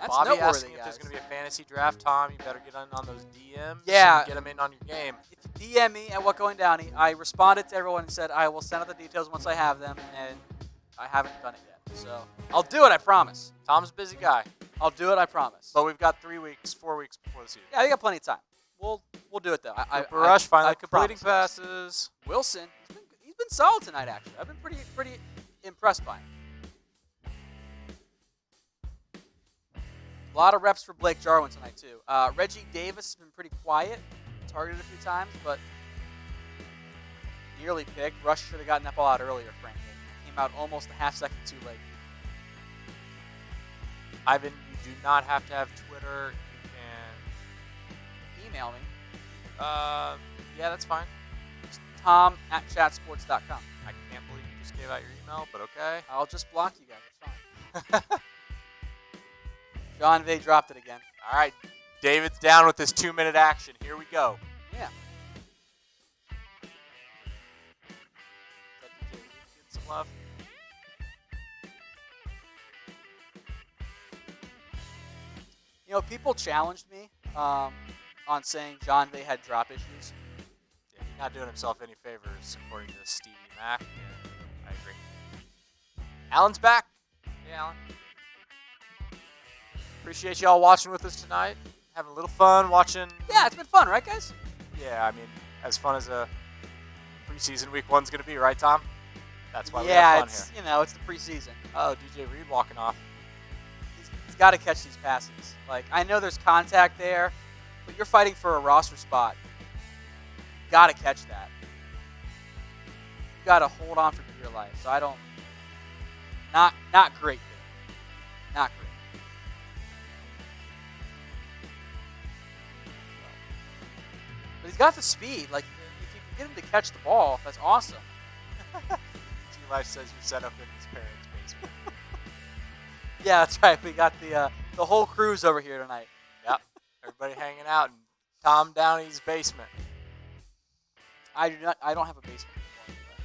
That's Bobby noteworthy, asking if guys. there's going to be a fantasy draft, Tom. You better get on those DMs. Yeah. And get them in on your game. If you DM me at What Going Down, I responded to everyone and said I will send out the details once I have them, and I haven't done it yet. So I'll do it, I promise. Tom's a busy guy. I'll do it, I promise. But we've got 4 weeks before the season. Yeah, we got plenty of time. We'll do it though. Rush finally I completing promise. passes. Wilson, he's been solid tonight. Actually, I've been pretty impressed by him. A lot of reps for Blake Jarwin tonight too. Reggie Davis has been pretty quiet, targeted a few times, but nearly picked. Rush should have gotten that ball out earlier, frankly. Came out almost a half second too late. Ivan, you do not have to have Twitter. You can email me. Yeah, that's fine. Tom@chatsports.com. I can't believe you just gave out your email, but okay. I'll just block you guys. It's fine. Jon'Vea dropped it again. All right. David's down with this 2-minute action. Here we go. Yeah. Get some love. You know, people challenged me on saying Jon'Vea had drop issues. Yeah, he's not doing himself any favors, according to Stevie Mac. And I agree. Alan's back. Hey, Alan. Appreciate y'all watching with us tonight. Having a little fun watching. Yeah, it's been fun, right, guys? Yeah, I mean, as fun as a preseason week one's going to be, right, Tom? That's why we have fun here. Yeah, you know, it's the preseason. Oh, DJ Reed walking off. He's got to catch these passes. I know there's contact there, but you're fighting for a roster spot. You got to catch that. You got to hold on for dear life. So I don't. Not great there. Not great. But he's got the speed. If you can get him to catch the ball, that's awesome. G-Life says you set up in his parents' basement. Yeah, that's right. We got the whole crew's over here tonight. Yep. Everybody hanging out in Tom Downey's basement. I don't have a basement anymore.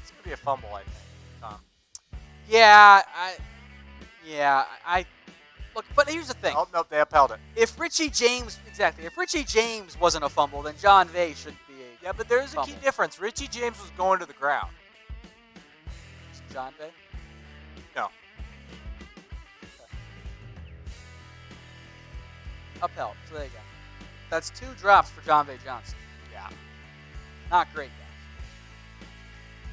It's going to be a fumble, I think, Tom. Yeah, I look, but here's the thing. Oh, nope, they upheld it. If Richie James wasn't a fumble, then Jon'Vea shouldn't be a Yeah, but there's a key difference. Richie James was going to the ground. Jon'Vea? No. Okay. Upheld. So there you go. That's 2 drops for Jon'Vea Johnson. Yeah. Not great,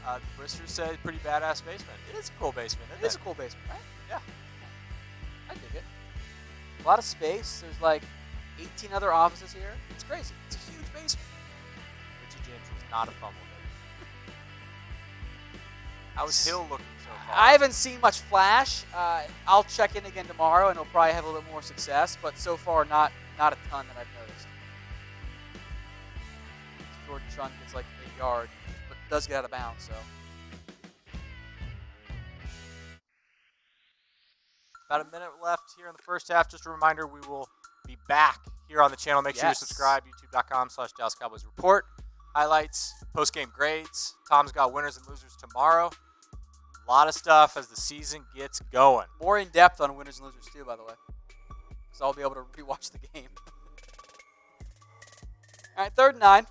guys. The Brister said pretty badass basement. It is a cool basement, isn't it? It is a cool basement, right? Yeah. I dig it. A lot of space. There's 18 other offices here. It's crazy. It's a huge basement. Richie James was not a fumble. How is Hill looking so far? I haven't seen much flash. I'll check in again tomorrow, and he'll probably have a little more success. But so far, not a ton that I've noticed. Jordan Chun gets a yard, but does get out of bounds. So about a minute left here in the first half. Just a reminder, we will be back here on the channel. Make sure you Yes. subscribe, youtube.com/Dallas Cowboys Report. Highlights, post-game grades. Tom's got winners and losers tomorrow. A lot of stuff as the season gets going. More in depth on winners and losers too, by the way, because I'll be able to rewatch the game. All right, 3rd and 9.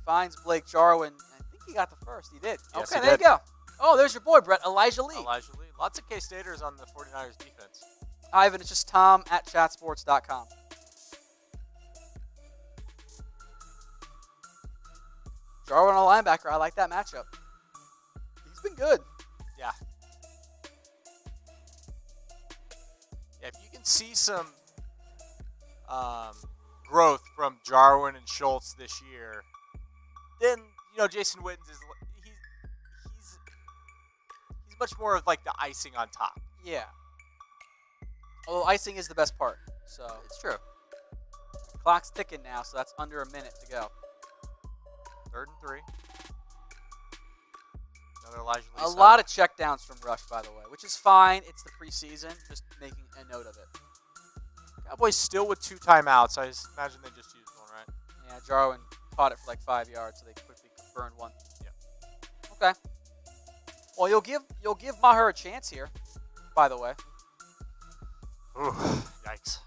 Finds Blake Jarwin. I think he got the first. He did. Yes, Okay, he there did. you go. Oh, there's your boy, Brett. Elijah Lee. Lots of K-Staters on the 49ers defense. Ivan, it's just Tom at chatsports.com. Jarwin on a linebacker. I like that matchup. He's been good. Yeah. Yeah, if you can see some growth from Jarwin and Schultz this year, then Jason Witten's he's much more of like the icing on top. Yeah. Although icing is the best part. So It's true. clock's ticking now, so that's under a minute to go. 3rd and 3. Another Elijah Lee. A lot of checkdowns from Rush, by the way, which is fine. It's the preseason. Just making a note of it. Cowboys still with 2 timeouts. I imagine they just used one, right? Yeah, Jarwin caught it for like 5 yards, so they quickly burned one. Yeah. Okay. Well, you'll give Maher a chance here, by the way. Ooh, yikes.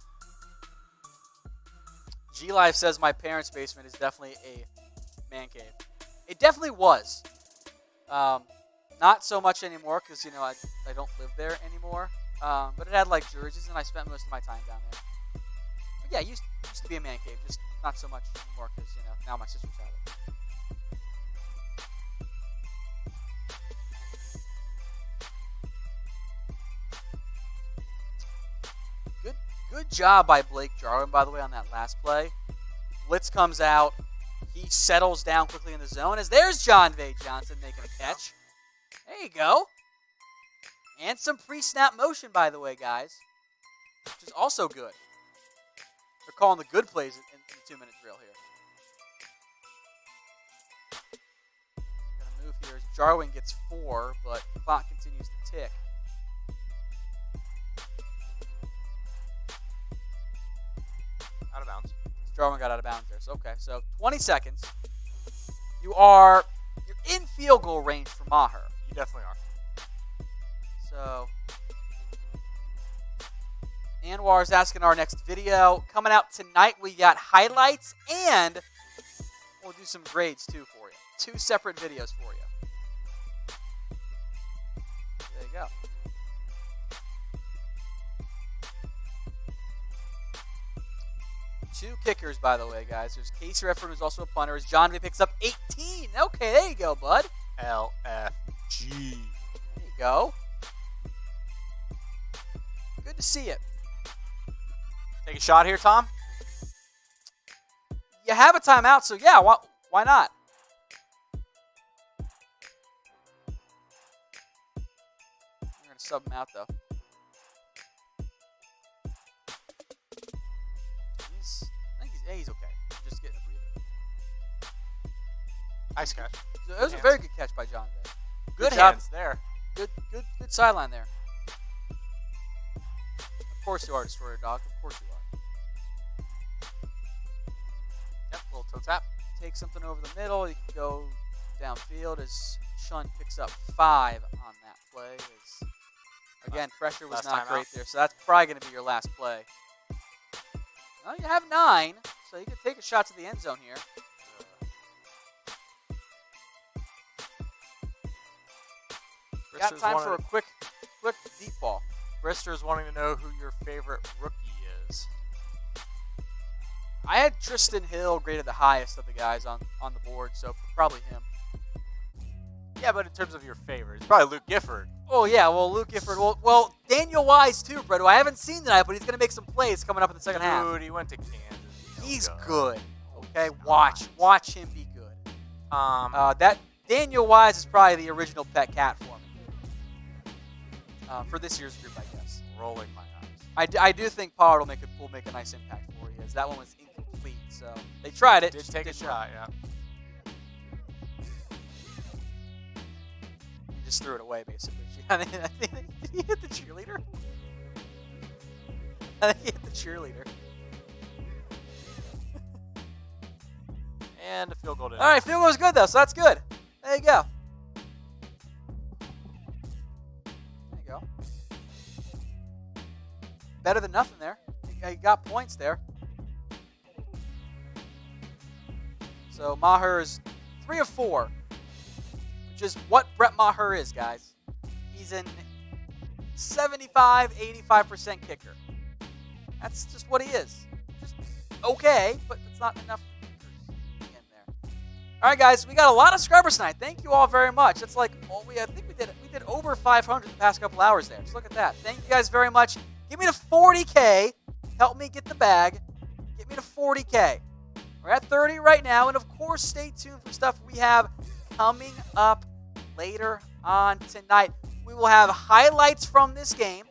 G Live says my parents' basement is definitely a man cave. It definitely was. Not so much anymore because I don't live there anymore. But it had like jerseys, and I spent most of my time down there. But yeah, it used to be a man cave, just not so much anymore because now my sisters have it. Good job by Blake Jarwin, by the way, on that last play. Blitz comes out. He settles down quickly in the zone as there's Jon'Vea Johnson making a catch. There you go. And some pre-snap motion, by the way, guys, which is also good. They're calling the good plays in the 2-minute drill here. Gonna move here as Jarwin gets 4, but the clock continues to tick. Out of bounds. Jarwin got out of bounds there. So, okay, so 20 seconds. You're in field goal range for Maher. You definitely are. So, Anwar's asking our next video. Coming out tonight, we got highlights and we'll do some grades too for you. 2 separate videos for you. There you go. Two kickers, by the way, guys. There's Casey Redford, who's also a punter. As Jon'Vea picks up 18. Okay, there you go, bud. LFG. There you go. Good to see it. Take a shot here, Tom? You have a timeout, so yeah, why not? We're going to sub him out, though. He's okay. Just getting a breather. Nice catch. So it was a very good catch by Jon'Vea. Good job. hands there. Good sideline there. Of course you are, Destroyer Dog. Of course you are. Yep, little toe tap. Take something over the middle. You can go downfield as Sean picks up 5 on that play. Again, pressure was not great there, so that's probably going to be your last play. Well, you have 9, so you can take a shot to the end zone here. Got time for a quick deep ball. Brister's wanting to know who your favorite rookie is. I had Trysten Hill graded the highest of the guys on the board, so probably him. Yeah, but in terms of your favorite, it's probably Luke Gifford. Oh, yeah, well, Luke Gifford. Well, Daniel Wise, too, Brett, who I haven't seen tonight, but he's going to make some plays coming up in the second half. Dude, he went to Kansas. He's good. Okay, watch him be good. That Daniel Wise is probably the original pet cat for me. For this year's group, I guess. rolling my eyes. I do think Pollard will make a nice impact for you, as that one was incomplete. So they tried it. Did take a shot, yeah. Just threw it away, basically. She I think, did he hit the cheerleader? I think he hit the cheerleader. And a field goal. All right, field goal was good, though, so that's good. There you go. There you go. Better than nothing there. You got points there. So Maher is 3 of 4, which is what Brett Maher is, guys. He's an 75-85% kicker. That's just what he is. Just okay, but it's not enough kickers in there. All right, guys, we got a lot of subscribers tonight. Thank you all very much. It's like I think we did over 500 the past couple hours there. Just look at that. Thank you guys very much. Get me to 40K. Help me get the bag. Get me to 40K. We're at 30 right now, and of course, stay tuned for stuff we have coming up later on tonight. We will have highlights from this game.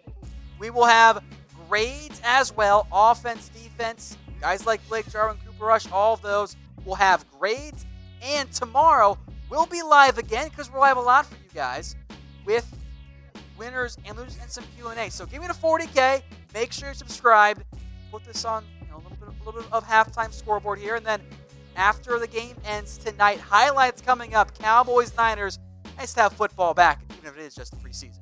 We will have grades as well, offense, defense, guys like Blake Jarwin, Cooper Rush, all of those will have grades. And tomorrow, we'll be live again because we'll have a lot for you guys with winners and losers and some Q&A. So give me to 40K. Make sure you're subscribed. Put this on a little bit of halftime scoreboard here. And then after the game ends tonight, highlights coming up. Cowboys, Niners. Nice to have football back, even if it is just the preseason.